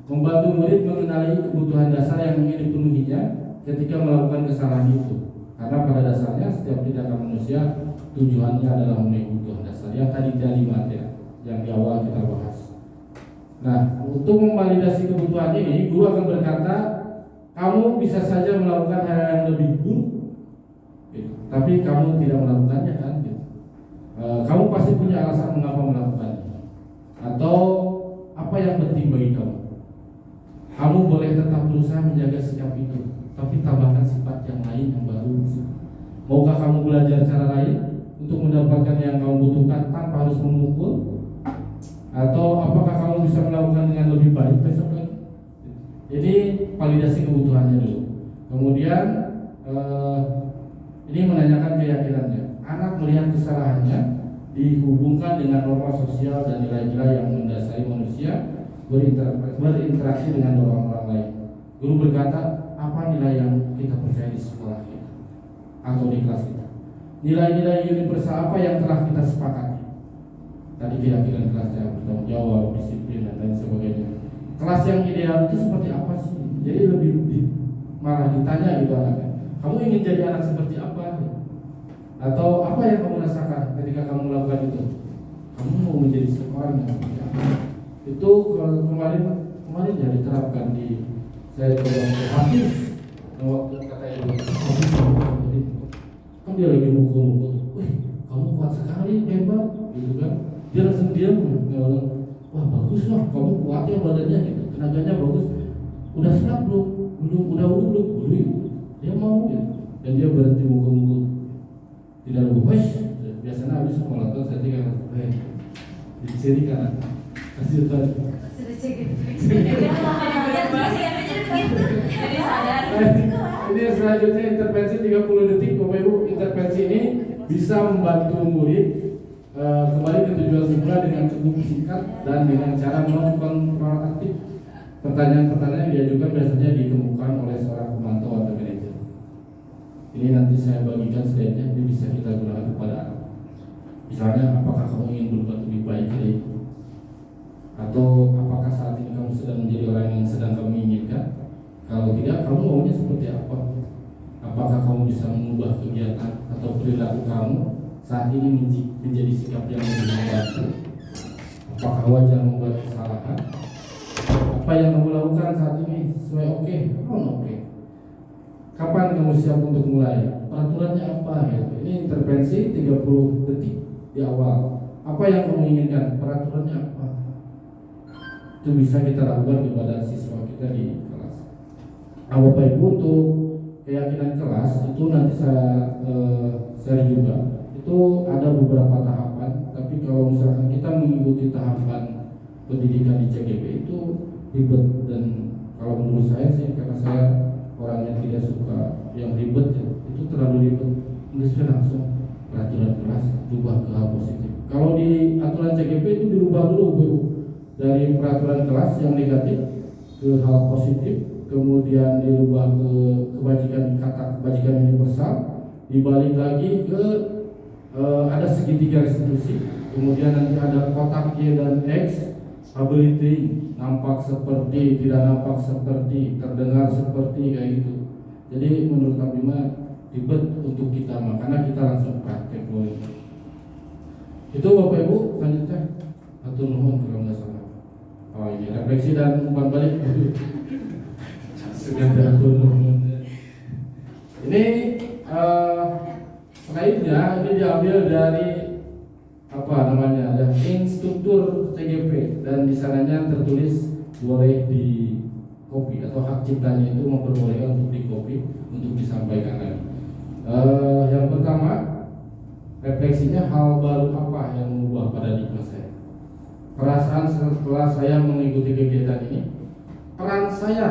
Membantu murid mengenali kebutuhan dasar yang ingin dipenuhinya ketika melakukan kesalahan itu. Karena pada dasarnya setiap tindakan manusia tujuannya adalah memenuhi kebutuhan dasar. Yang tadi dari materi yang di awal kita bahas. Nah, untuk memvalidasi kebutuhan ini, guru akan berkata, kamu bisa saja melakukan hal yang lebih buruk, gitu. Tapi kamu tidak melakukannya kan? Gitu. Kamu pasti punya alasan mengapa melakukannya. Atau apa yang penting bagi kamu? Kamu boleh tetap berusaha menjaga sikap itu, tapi tambahkan sifat yang lain yang baru. Maukah kamu belajar cara lain untuk mendapatkan yang kamu butuhkan tanpa harus memukul? Atau apakah kamu bisa melakukan dengan lebih baik besok lagi? Jadi validasi kebutuhannya dulu. Kemudian ini menanyakan keyakinannya. Anak melihat kesalahannya dihubungkan dengan norma sosial dan nilai-nilai yang mendasari manusia berinteraksi dengan orang-orang lain. Guru berkata, apa nilai yang kita percaya di sekolah kita atau di kelas kita? Nilai-nilai universal apa yang telah kita sepakati? Tadi keyakinan kelasnya bertanggung jawab, disiplin dan lain sebagainya. Kelas yang ideal itu seperti apa sih? Jadi malah ditanya gitu anaknya, kamu ingin jadi anak seperti apa? Atau apa yang kamu rasakan ketika kamu melakukan itu? Kamu mau menjadi seorang yang seperti apa? Itu kemarin ya diterapkan di saya coba Hafiz. Waktu kata ibu Hafiz kan dia lagi mukul-mukul, wih kamu kuat sekali, hebat, gitu kan? Dia langsung diam, wah bagus lah, kamu kuat ya badannya, gitu, tenaganya bagus. Udah siap belum, udah dia mau ya, dan dia berhenti mukul-mukul. Tidak lupa, biasanya habis melakukan saya tinggal, di sini kan kasih tahu. Sudah cek gitu. Jadi sadar. Ini selanjutnya intervensi 30 detik. Bapak Ibu, intervensi ini bisa membantu murid kembali ke tujuan semula dengan cukup singkat dan dengan cara non-konfrontatif. Pertanyaan-pertanyaan yang diajukan biasanya ditemukan oleh seorang pemantau atau manajer. Ini nanti saya bagikan slide-nya, ini bisa kita gunakan kepada anak. Misalnya, apakah kamu ingin berbuat lebih baik hari ini? Atau apakah saat ini kamu sedang menjadi orang yang sedang kamu inginkan? Kalau tidak, kamu maunya seperti apa? Apakah kamu bisa mengubah kegiatan atau perilaku kamu saat ini menjadi sikap yang lebih membantu? Apakah wajar membuat kesalahan? Apa yang kamu lakukan saat ini sesuai oke? Oke. Kapan kamu siap untuk mulai? Peraturannya apa? Gitu. Ini intervensi 30 detik di awal. Apa yang kamu inginkan? Peraturannya apa? Itu bisa kita lakukan kepada siswa kita di kelas. Nah, Bapak Ibu, untuk keyakinan kelas itu nanti saya share juga. Itu ada beberapa tahapan, tapi kalau misalkan kita mengikuti tahapan pendidikan di CGP itu ribet, dan kalau menurut saya sih, karena saya orangnya tidak suka yang ribet ya, itu terlalu ribet. Bisa langsung peraturan kelas berubah ke hal positif. Kalau di aturan CGP itu dirubah dulu Bu, dari peraturan kelas yang negatif ke hal positif, kemudian dirubah ke kebajikan, kata kebajikan universal, dibalik lagi ke ada segitiga restitusi, kemudian nanti ada kotak Y dan X, ability, nampak seperti, tidak nampak seperti, terdengar seperti, kayak gitu. Jadi menurut Abima ribet untuk kita, makanya kita langsung praktek dulu. Itu Bapak Ibu, selanjutnya atur nuhun kalau nggak salah. Oh ini refleksi dan umpan balik. Segala atur nuhun. Ini slide-nya ini diambil dari apa namanya, ada instruktur CGP, dan di sananya tertulis boleh di copy atau hak ciptanya itu memperbolehkan untuk di copy untuk disampaikan lagi. Yang pertama, refleksinya, hal baru apa yang mengubah paradigma saya? Perasaan setelah saya mengikuti kegiatan ini, peran saya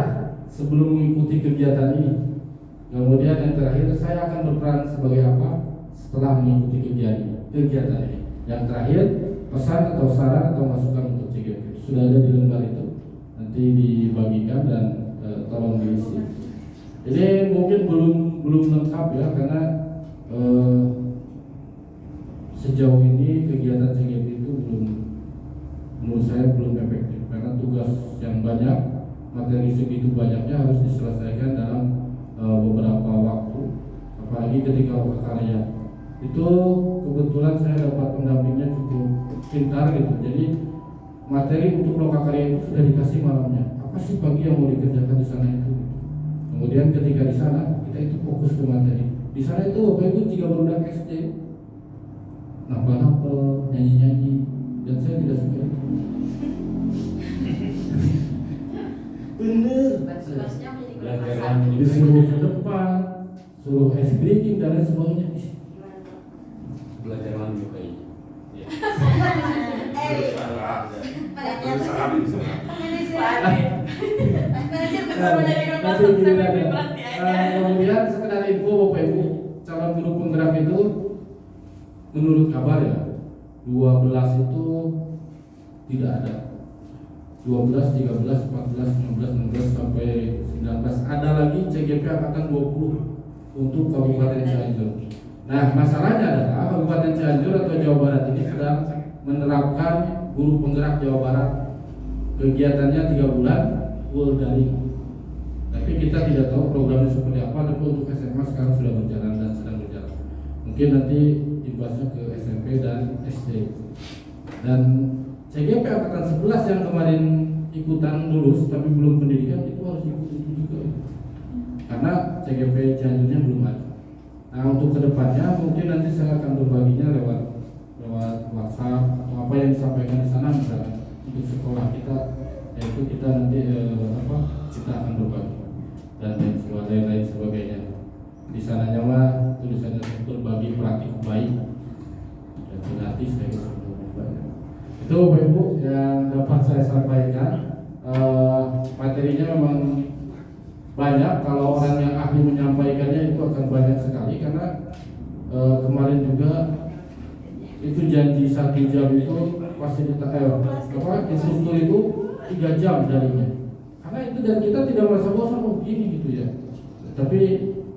sebelum mengikuti kegiatan ini, kemudian yang terakhir, saya akan berperan sebagai apa setelah mengikuti kegiatan ini. Yang terakhir, pesan atau saran atau masukan untuk CGP sudah ada di lembar itu, nanti dibagikan dan tolong diisi. Ini mungkin belum lengkap ya, karena sejauh ini kegiatan CGP itu menurut saya belum efektif, karena tugas yang banyak, materi segitu banyaknya harus diselesaikan dalam beberapa waktu, apalagi ketika karya. Itu kebetulan saya dapat pendampingnya cukup pintar gitu, jadi materi untuk lokakarya itu sudah dikasih malamnya. Apa sih pagi yang mau dikerjakan di sana itu? Kemudian ketika di sana kita itu fokus ke materi. Di sana itu Bapak Ibu jika barudak SD, napal-napal, nyanyi-nyanyi, dan saya tidak suka itu. Bener. Tugasnya menjadi Pelajaran kelas Disuruh ke depan, suruh ice breaking dan lain sebagainya. belajar menyukai. Ya. Berusaha. Berusaha bisa. Manajer bersama dari kelas Nanti sampai gini beri aja. pelatihannya. Kemudian sekedar info Bapak Ibu, calon guru penggerak itu menurut kabar ya 12 itu tidak ada. 12, 13, 14, 15, 16 sampai 19 ada lagi CGP angkatan 20 untuk Kabupaten Cianjur. Nah, masalahnya adalah Kabupaten Cianjur atau Jawa Barat ini sedang menerapkan guru penggerak Jawa Barat. Kegiatannya 3 bulan full daring. Tapi kita tidak tahu programnya seperti apa, tapi untuk SMA sekarang sudah berjalan dan sedang berjalan. Mungkin nanti imbasnya ke SMP dan SD. Dan CGP angkatan 11 yang kemarin ikutan lulus tapi belum pendidikan itu harus ikut itu juga. Karena CGP Cianjurnya belum ada. Nah, untuk kedepannya mungkin nanti saya akan berbaginya lewat WhatsApp atau apa yang disampaikan di sana misalnya untuk sekolah kita, yaitu kita nanti kita akan berbagi dan lain sebagainya. Di sananya mah tulisannya berbagi praktik baik dan berarti saya banyak. Itu Bapak Ibu yang dapat saya sampaikan. Materinya memang banyak, kalau orang yang ahli menyampaikannya itu akan banyak sekali karena kemarin juga itu janji 1 jam itu fasilitas instruktur itu 3 jam darinya. Karena itu dan kita tidak merasa bosan begini gitu ya. Tapi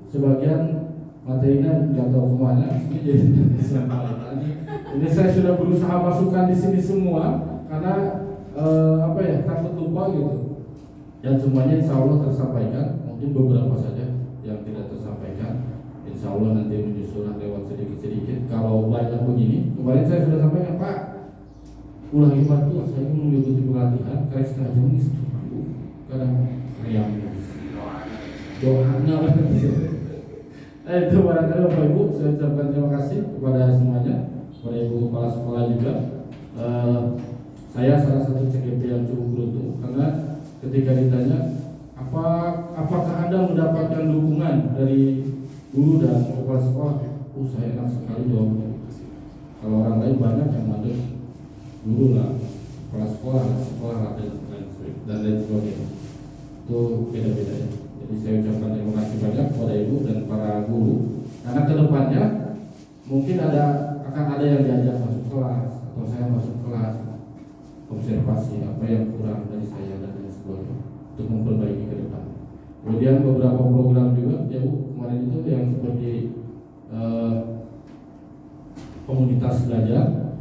sebagian materinya nggak tahu kemana, jadi ini saya sudah berusaha masukkan di sini semua karena takut lupa gitu. Dan semuanya insya Allah tersampaikan, mungkin beberapa saja yang tidak tersampaikan. Insya Allah nanti menyusul lewat sedikit-sedikit. Kalau banyak begini, kemarin saya sudah sampaikan Pak, ulangi bantu, saya ingin mengikuti pelatihan, kali setengah jam ini kadang riang doanya. Itu barangkali Bapak Ibu, saya ucapkan terima kasih kepada semuanya, kepada Ibu Kepala Sekolah juga. Saya salah satu CGP yang cukup beruntung karena ketika ditanya apakah Anda mendapatkan dukungan dari guru dan kepala sekolah, saya enak sekali jawabnya. Kalau orang lain banyak yang ada guru lah, kepala sekolah lah dan lain sebagainya. Itu beda-beda ya. Jadi saya ucapkan terima kasih banyak kepada Ibu dan para guru karena kedepannya mungkin akan ada yang diajak masuk kelas atau saya masuk kelas observasi apa yang kurang dari saya dan lain sebagainya untuk memperbaiki ke depan. Kemudian beberapa program juga ya Bu, kemarin itu yang seperti komunitas belajar,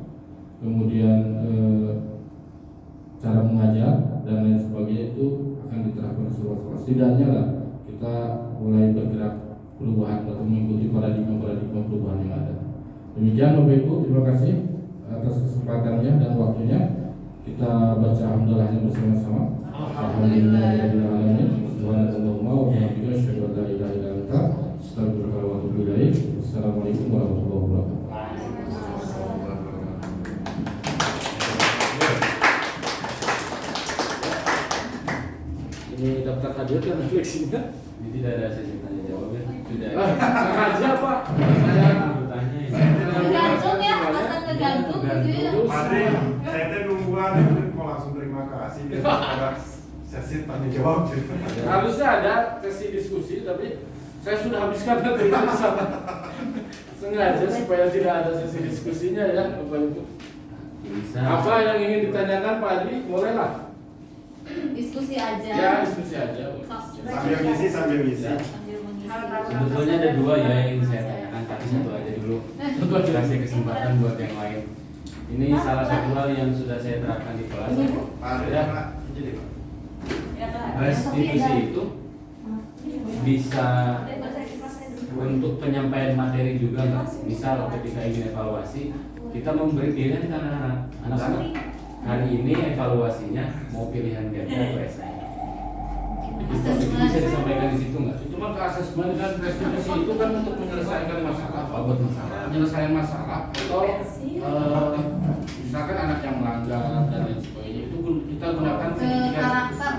kemudian cara mengajar dan lain sebagainya itu akan diterapkan seluruh sekolah. Setidaknya lah kita mulai bergerak perubahan atau mengikuti paradigma perubahan yang ada. Demikian Bapak Ibu, terima kasih atas kesempatannya dan waktunya. Kita baca alhamdulillahnya bersama-sama. Alhamdulillahirobbilalamin. Subhanallahumma wa bihamdihi asyhadu an la ilaha illa anta astaghfiruka wa atubu ilaik. Assalamualaikum warahmatullahi wabarakatuh. Ini daftar hadir kan refleksinya? Ini tidak ada sesi tanya jawab ya. Sudah. Aja Pak. Saya Bertanya ya. Tergantung ya, asal tergantung gitu ya. Pasti saya teh nungguan itu kok langsung terima kasih gitu. Ada sesi tanya jawab gitu. harusnya ada sesi diskusi, tapi saya sudah habiskan nanti di sana. Sengaja supaya tidak ada sesi diskusinya ya, Bapak Ibu. Bisa. Apa yang ingin ditanyakan Pak Adli, bolehlah. Diskusi aja. Ya, diskusi aja. Sambil ngisi. Sambil mengisi. Sebetulnya ada 2 ya yang ingin saya tanyakan, tapi 1 aja dulu. Kasih kesempatan buat yang lain. Ini salah satu hal yang sudah saya terapkan di kelas. Restitusi itu bisa untuk penyampaian materi juga nggak? Misal ketika ingin evaluasi, kita memberi pilihan ke anak-anak. Hari ini evaluasinya mau pilihan ganda atau esai. Itu bisa disampaikan di situ nggak? Itu mah ke asesmen dan restitusi itu kan untuk menyelesaikan masalah, Pak, buat masalah, menyelesaikan masalah atau misalkan anak yang melanggar dan lain sebagainya. kita gunakan Ke signifikansi. karakter.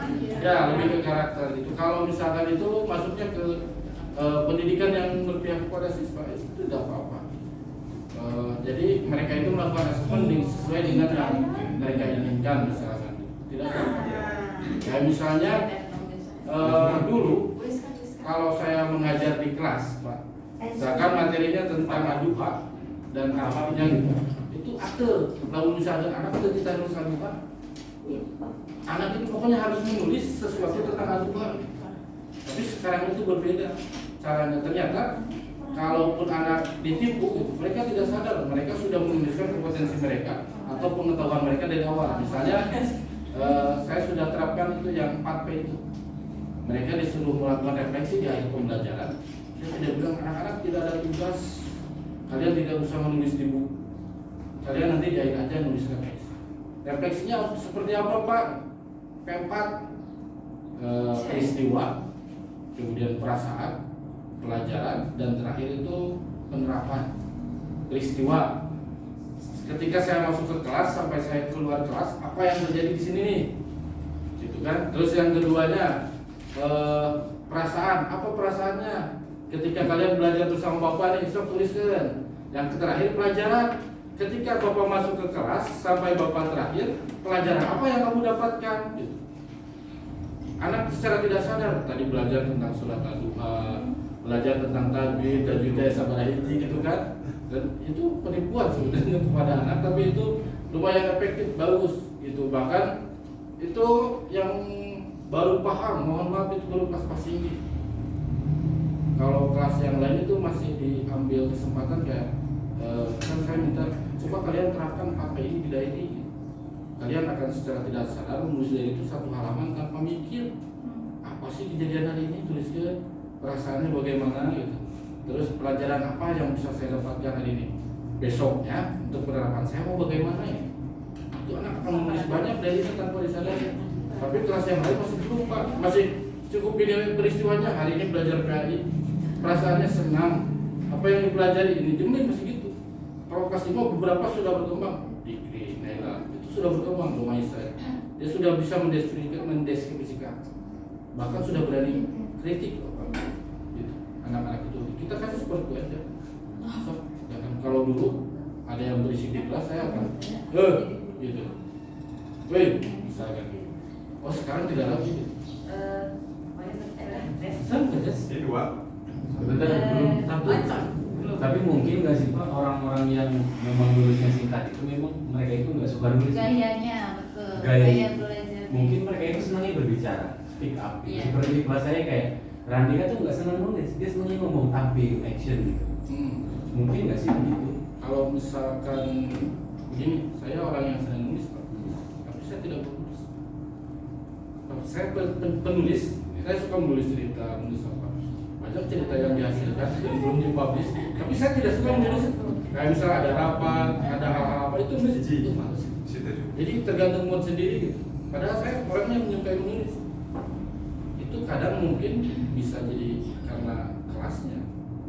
Ya, lebih ke karakter itu. Kalau misalkan itu masuknya ke pendidikan yang berpihak kepada siswa itu tidak apa-apa. Jadi mereka itu melakukan asesmen sesuai dengan yang mereka inginkan misalkan. Tidak apa-apa. Kayak misalnya dulu kalau saya mengajar di kelas, Pak, misalkan materinya tentang aduha dan artinya gitu, itu akte. Lalu misalkan anak itu kita harus aduha, anak itu pokoknya harus menulis sesuatu tentang aduha. Tapi sekarang itu berbeda caranya. Ternyata kalaupun anak ditipu, mereka tidak sadar, mereka sudah menuliskan kompetensi mereka atau pengetahuan mereka dari awal. Misalnya saya sudah terapkan itu yang 4P itu. Mereka disuruh melakukan refleksi di akhir pembelajaran. Saya tidak bilang anak-anak tidak ada tugas, kalian tidak usah menulis di buku. Kalian nanti di akhir aja nulis refleksi. Refleksinya seperti apa, Pak? P4 peristiwa, kemudian perasaan, pelajaran, dan terakhir itu penerapan. Peristiwa. Ketika saya masuk ke kelas sampai saya keluar kelas, apa yang terjadi di sini nih? Gitu kan? Terus yang keduanya perasaan, apa perasaannya? Ketika kalian belajar bersama Bapak nih, sok tuliskan. Yang terakhir pelajaran. Ketika Bapak masuk ke kelas sampai Bapak terakhir, pelajaran apa yang kamu dapatkan? Gitu. Anak secara tidak sadar tadi belajar tentang surat al-duha, belajar tentang tajwid, sabarahiji gitu kan. Dan itu penipuan sebenarnya kepada anak, tapi itu lumayan efektif, bagus gitu. Bahkan itu yang baru paham, mohon maaf itu baru pas ini. Kalau kelas yang lain itu masih diambil kesempatan kayak kan saya minta coba kalian terapkan apa ini tidak ini. Kalian akan secara tidak sadar menulis dari itu satu halaman tanpa mikir apa sih kejadian hari ini, tuliskan perasaannya bagaimana gitu. Terus pelajaran apa yang bisa saya dapatkan hari ini, besoknya untuk penerapan saya mau bagaimana ya. Itu anak akan menulis banyak dari itu tanpa disadari. Tapi kelas yang lain masih belum, Pak, masih cukup ini peristiwanya hari ini belajar PAI, perasaannya senang, apa yang dipelajari ini jemin masih gitu. Kalau kelas 5 beberapa sudah berkembang, Dikri, Naila, itu sudah berkembang, Lumaisa, dia sudah bisa mendeskripsikan, bahkan sudah berani kritik loh, Pak. Gitu. Anak-anak itu kita kasih seperti itu aja. So, jangan kalau dulu ada yang berisik di kelas saya akan gitu. Woi, misalkan. Oh, sekarang tidak lagi. Sampai Ini 2. sebentar belum satu. Tapi mungkin nggak sih Pak, orang-orang yang memang nulisnya singkat itu memang mereka itu nggak suka nulis. Gayanya, betul. Gaya. Gaya belajar. Mungkin mereka itu senangnya berbicara, speak up. Iya. Seperti di kelas saya kayak Randika tuh nggak senang nulis, dia senangnya ngomong tampil, action gitu. Mungkin nggak sih begitu? Kalau misalkan begini, saya orang yang senang nulis, Pak. Tapi saya tidak menulis. Saya penulis, saya suka menulis cerita, menulis apa. Banyak cerita yang dihasilkan yang belum dipublish, tapi saya tidak suka menulis itu. Kayak misalnya ada rapat, ada hal-hal apa itu nulis itu males. Jadi tergantung mood sendiri gitu. Padahal saya orangnya menyukai menulis. Itu kadang mungkin bisa jadi karena kelasnya,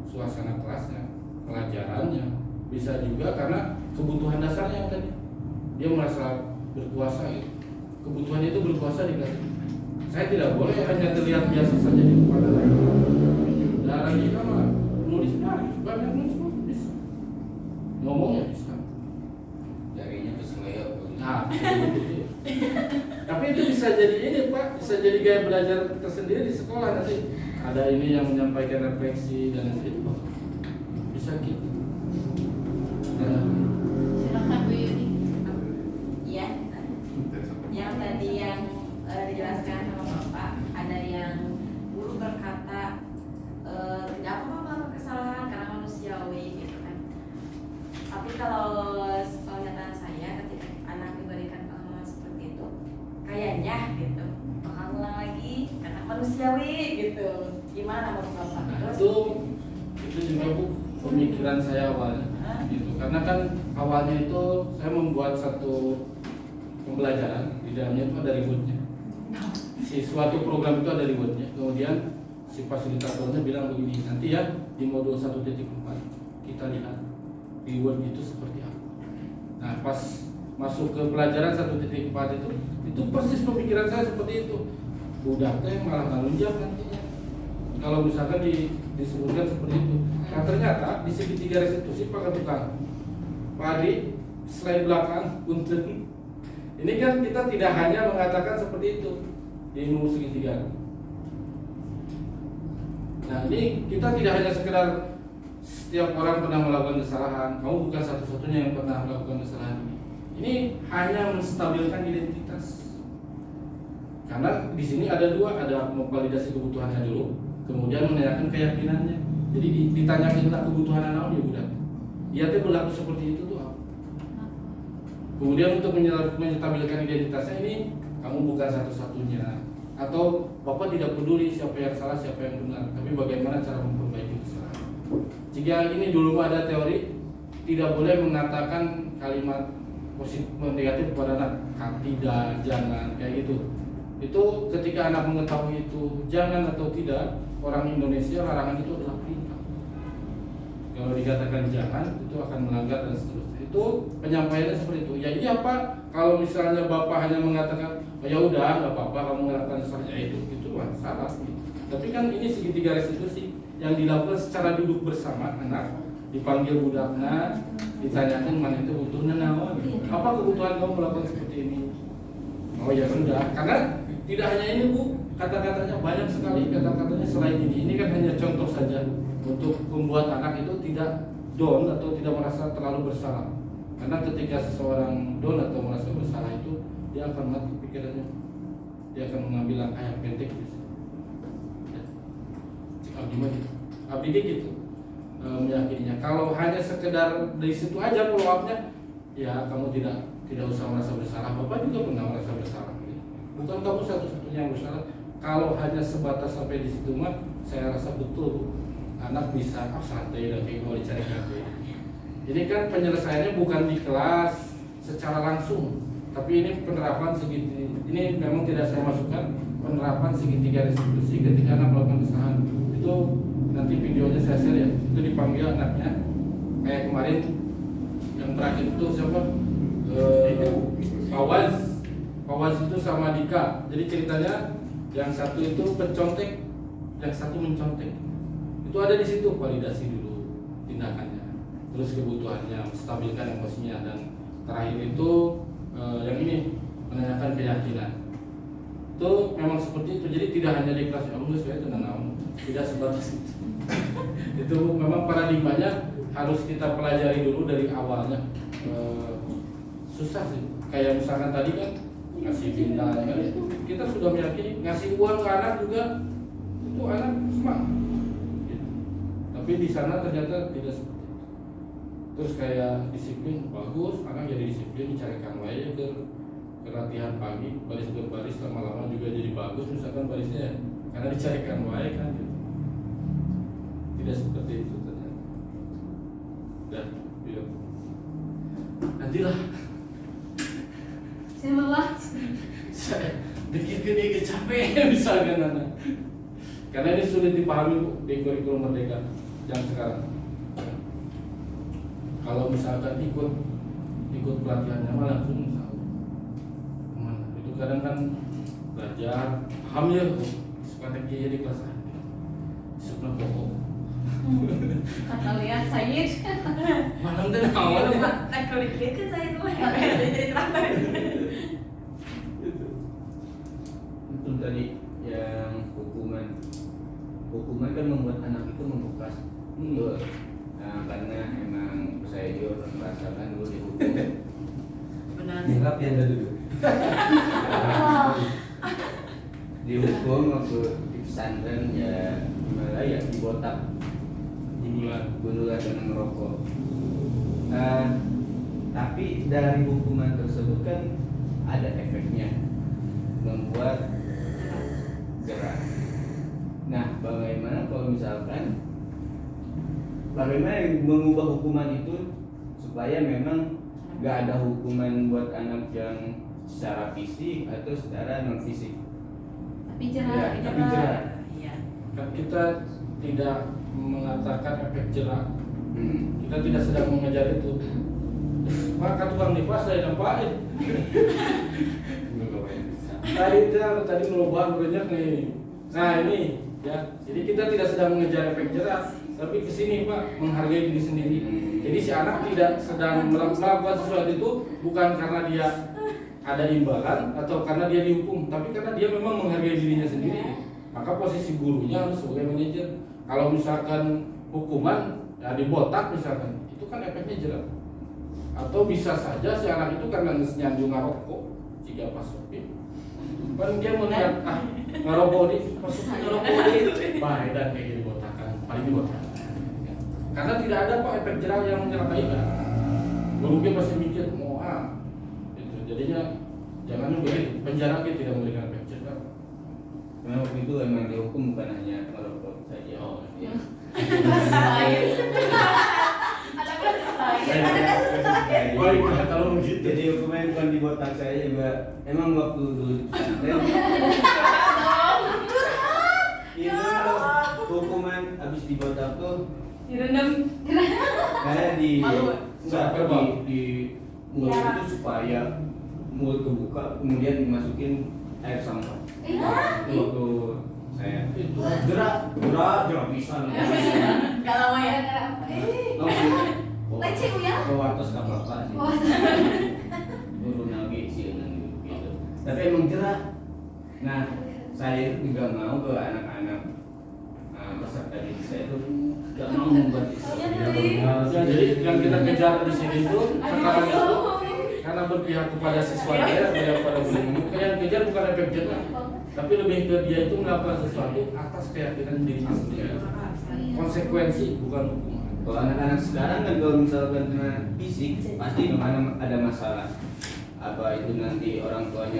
suasana kelasnya, pelajarannya, bisa juga karena kebutuhan dasarnya tadi. Dia merasa berkuasa gitu. Kebutuhan itu berkuasa di kelas. Saya tidak boleh hanya terlihat biasa saja di depan lain. Dan kita mah nulis banyak nulis bisa. Ngomongnya bisa. Jarinya keseleo. Nah, gitu. Tapi itu bisa jadi ini, Pak, bisa jadi gaya belajar tersendiri di sekolah nanti. Ada ini yang menyampaikan refleksi dan itu bisa gitu. Silakan Bu Yuni. Iya. Yang tadi yang dijelaskan sama Bapak, ada yang guru berkata tidak apa-apa kesalahan karena manusiawi gitu kan. Tapi kalau pernyataan saya ketika anak diberikan pengalaman seperti itu, kayaknya gitu bakal ulang lagi karena manusiawi gitu. Gimana menurut Bapak? Nah, itu juga Bu pemikiran saya awalnya gitu. Karena kan awalnya itu saya membuat satu pembelajaran, di dalamnya itu ada rewardnya. Si suatu program itu ada rewardnya. Kemudian si fasilitatornya bilang begini, nanti ya di modul 1.4 kita lihat reward itu seperti apa. Nah pas masuk ke pelajaran 1.4 itu persis pemikiran saya seperti itu. Budak teh malah ngalunjak nantinya kalau misalkan disebutkan seperti itu. Nah ternyata di segitiga restitusi Pak Tukang, Pak Adi, slide belakang punten. Ini kan kita tidak hanya mengatakan seperti itu di ilmu segitiga. Nah ini kita tidak hanya sekedar setiap orang pernah melakukan kesalahan, kamu bukan satu-satunya yang pernah melakukan kesalahan ini. Ini hanya menstabilkan identitas. Karena di sini ada dua, ada memvalidasi kebutuhannya dulu, kemudian menanyakan keyakinannya. Jadi ditanyakan kebutuhan anak dia budak. Dia tuh berlaku seperti itu tuh apa? Kemudian untuk menstabilkan identitasnya ini kamu bukan satu-satunya. Atau Bapak tidak peduli siapa yang salah, siapa yang benar, tapi bagaimana cara memperbaiki kesalahan. Jika ini dulu ada teori tidak boleh mengatakan kalimat positif negatif kepada anak, tidak, jangan, kayak gitu. Itu ketika anak mengetahui itu jangan atau tidak, orang Indonesia larangan itu adalah perintah. Kalau dikatakan jangan itu akan melanggar dan seterusnya. Itu penyampaiannya seperti itu. Ya iya Pak, kalau misalnya Bapak hanya mengatakan ya udah nggak apa-apa kamu melakukan sesuatu ya itu salah. Tapi kan ini segitiga restitusi yang dilakukan secara duduk bersama anak, dipanggil budaknya, ditanyakan mana itu butuhnya naon, apa kebutuhan kamu melakukan seperti ini. Oh ya sudah, karena tidak hanya ini Bu, kata-katanya banyak sekali kata-katanya selain ini. Ini kan hanya contoh saja untuk membuat anak itu tidak down atau tidak merasa terlalu bersalah. Karena ketika seseorang down atau merasa bersalah itu dia akan mati pikirannya, dia akan mengambil langkah yang pendek. Abdi gitu meyakininya. Kalau hanya sekedar dari situ aja follow up-nya, ya kamu tidak usah merasa bersalah. Bapak juga pernah merasa bersalah. Bukan kamu satu-satunya yang bersalah. Kalau hanya sebatas sampai di situ mah, saya rasa betul anak bisa santai dan kayak mau dicari hati. Ini kan penyelesaiannya bukan di kelas secara langsung, tapi ini penerapan segitiga. Ini memang tidak saya masukkan penerapan segitiga restitusi ketika anak melakukan kesalahan. Itu nanti videonya saya share ya. Itu dipanggil anaknya kayak kemarin yang terakhir itu siapa? Pawaz itu sama Dika. Jadi ceritanya yang satu itu pencontek, yang satu mencontek. Itu ada di situ, validasi dulu tindakannya, terus kebutuhannya, stabilkan emosinya, dan terakhir itu yang ini menanyakan keyakinan. Itu memang seperti itu. Jadi tidak hanya di kelas ilmu saya tenang, tidak sebatas itu. Itu memang paradigmanya harus kita pelajari dulu dari awalnya. Susah sih. Kayak misalkan tadi kan ngasih bintang, kan kita sudah meyakini ngasih uang ke anak juga itu anak semangat. Gitu. Tapi di sana ternyata tidak seperti itu. Terus kayak disiplin bagus, anak jadi disiplin, dicarikan wae ke latihan pagi, baris berbaris lama-lama juga jadi bagus misalkan barisnya, karena dicarikan wae kan gitu. Tidak seperti itu ternyata. Dan ya. Nantilah Saya lelah. saya dikit-dikit capek misalkan anak. Karena ini sulit dipahami di kurikulum Merdeka yang sekarang. Kalau misalkan ikut pelatihannya mah langsung tahu. Itu kadang kan belajar paham ya, strategi di kelas aja. Sebenarnya pokok. Kata lihat saya Malam dan awal ya. kalau dikit kan saya tuh jadi terlambat. Itu tadi yang hukuman kan membuat anak itu membekas. Nah, karena emang saya juga merasakan dulu dihukum. Benar. Ingat yang dari dulu. Dihukum waktu di pesantren ya gimana ya, dibotak, gundulan dan merokok. Tapi dari hukuman tersebut kan ada efeknya, membuat gerak. Nah, bagaimana kalau misalkan bagaimana mengubah hukuman itu supaya memang gak ada hukuman buat anak yang secara fisik atau secara non fisik? Tapi jerah. Iya. Kan kita tidak mengatakan efek jerak. Kita tidak sedang mengejar itu. Maka tukang nifas saya nampain. Tadi ngelobahan banyak nih. Nah ini ya, jadi kita tidak sedang mengejar efek jerah, tapi kesini Pak menghargai diri sendiri. Jadi si anak tidak sedang melakukan sesuatu itu bukan karena dia ada imbalan atau karena dia dihukum, tapi karena dia memang menghargai dirinya sendiri. Maka posisi gurunya harus sebagai manajer. Kalau misalkan hukuman ya dibotak misalkan, itu kan efeknya jerah. Atau bisa saja si anak itu karena nyanjung ngarokok jika pas sopir. Kan dia melihat ngerokok di masuk ngerokok di baik dan kayak gitu botakan paling dibotakan karena tidak ada Pak efek jerah yang menyertai kan gurunya pasti mikir mau gitu. Jadinya jangan begitu penjara kita tidak memberikan efek jerah. Karena waktu itu emang dihukum bukan hanya ngerokok saja. Oh iya. Ada kasus lain. Baik kalau begitu. Jadi hukuman bukan di botak saya juga. Emang waktu dulu di pesantren itu hukuman habis di botak tuh Direndam. kayak di Malu. di mulut itu supaya mulut kebuka kemudian dimasukin air sampah. Itu waktu saya Itu gerak pisan. Gak lama ya. Langsung Leceh ya. ke atas gak apa-apa sih. Turun lagi sih gitu. Tapi emang jerak. Nah, saya juga mau ke anak-anak peserta didik saya itu gak mau membuat Ya, jadi yang kita kejar di sini itu sekarang itu karena berpihak kepada siswanya daripada gurunya. Yang kejar bukan efek jerah, tapi lebih ke dia itu melakukan sesuatu atas keyakinan dirinya sendiri. Konsekuensi bukan hukuman. Kalau anak-anak sekarang kan kalau misalkan kena fisik pasti ada masalah. Apa itu nanti orang tuanya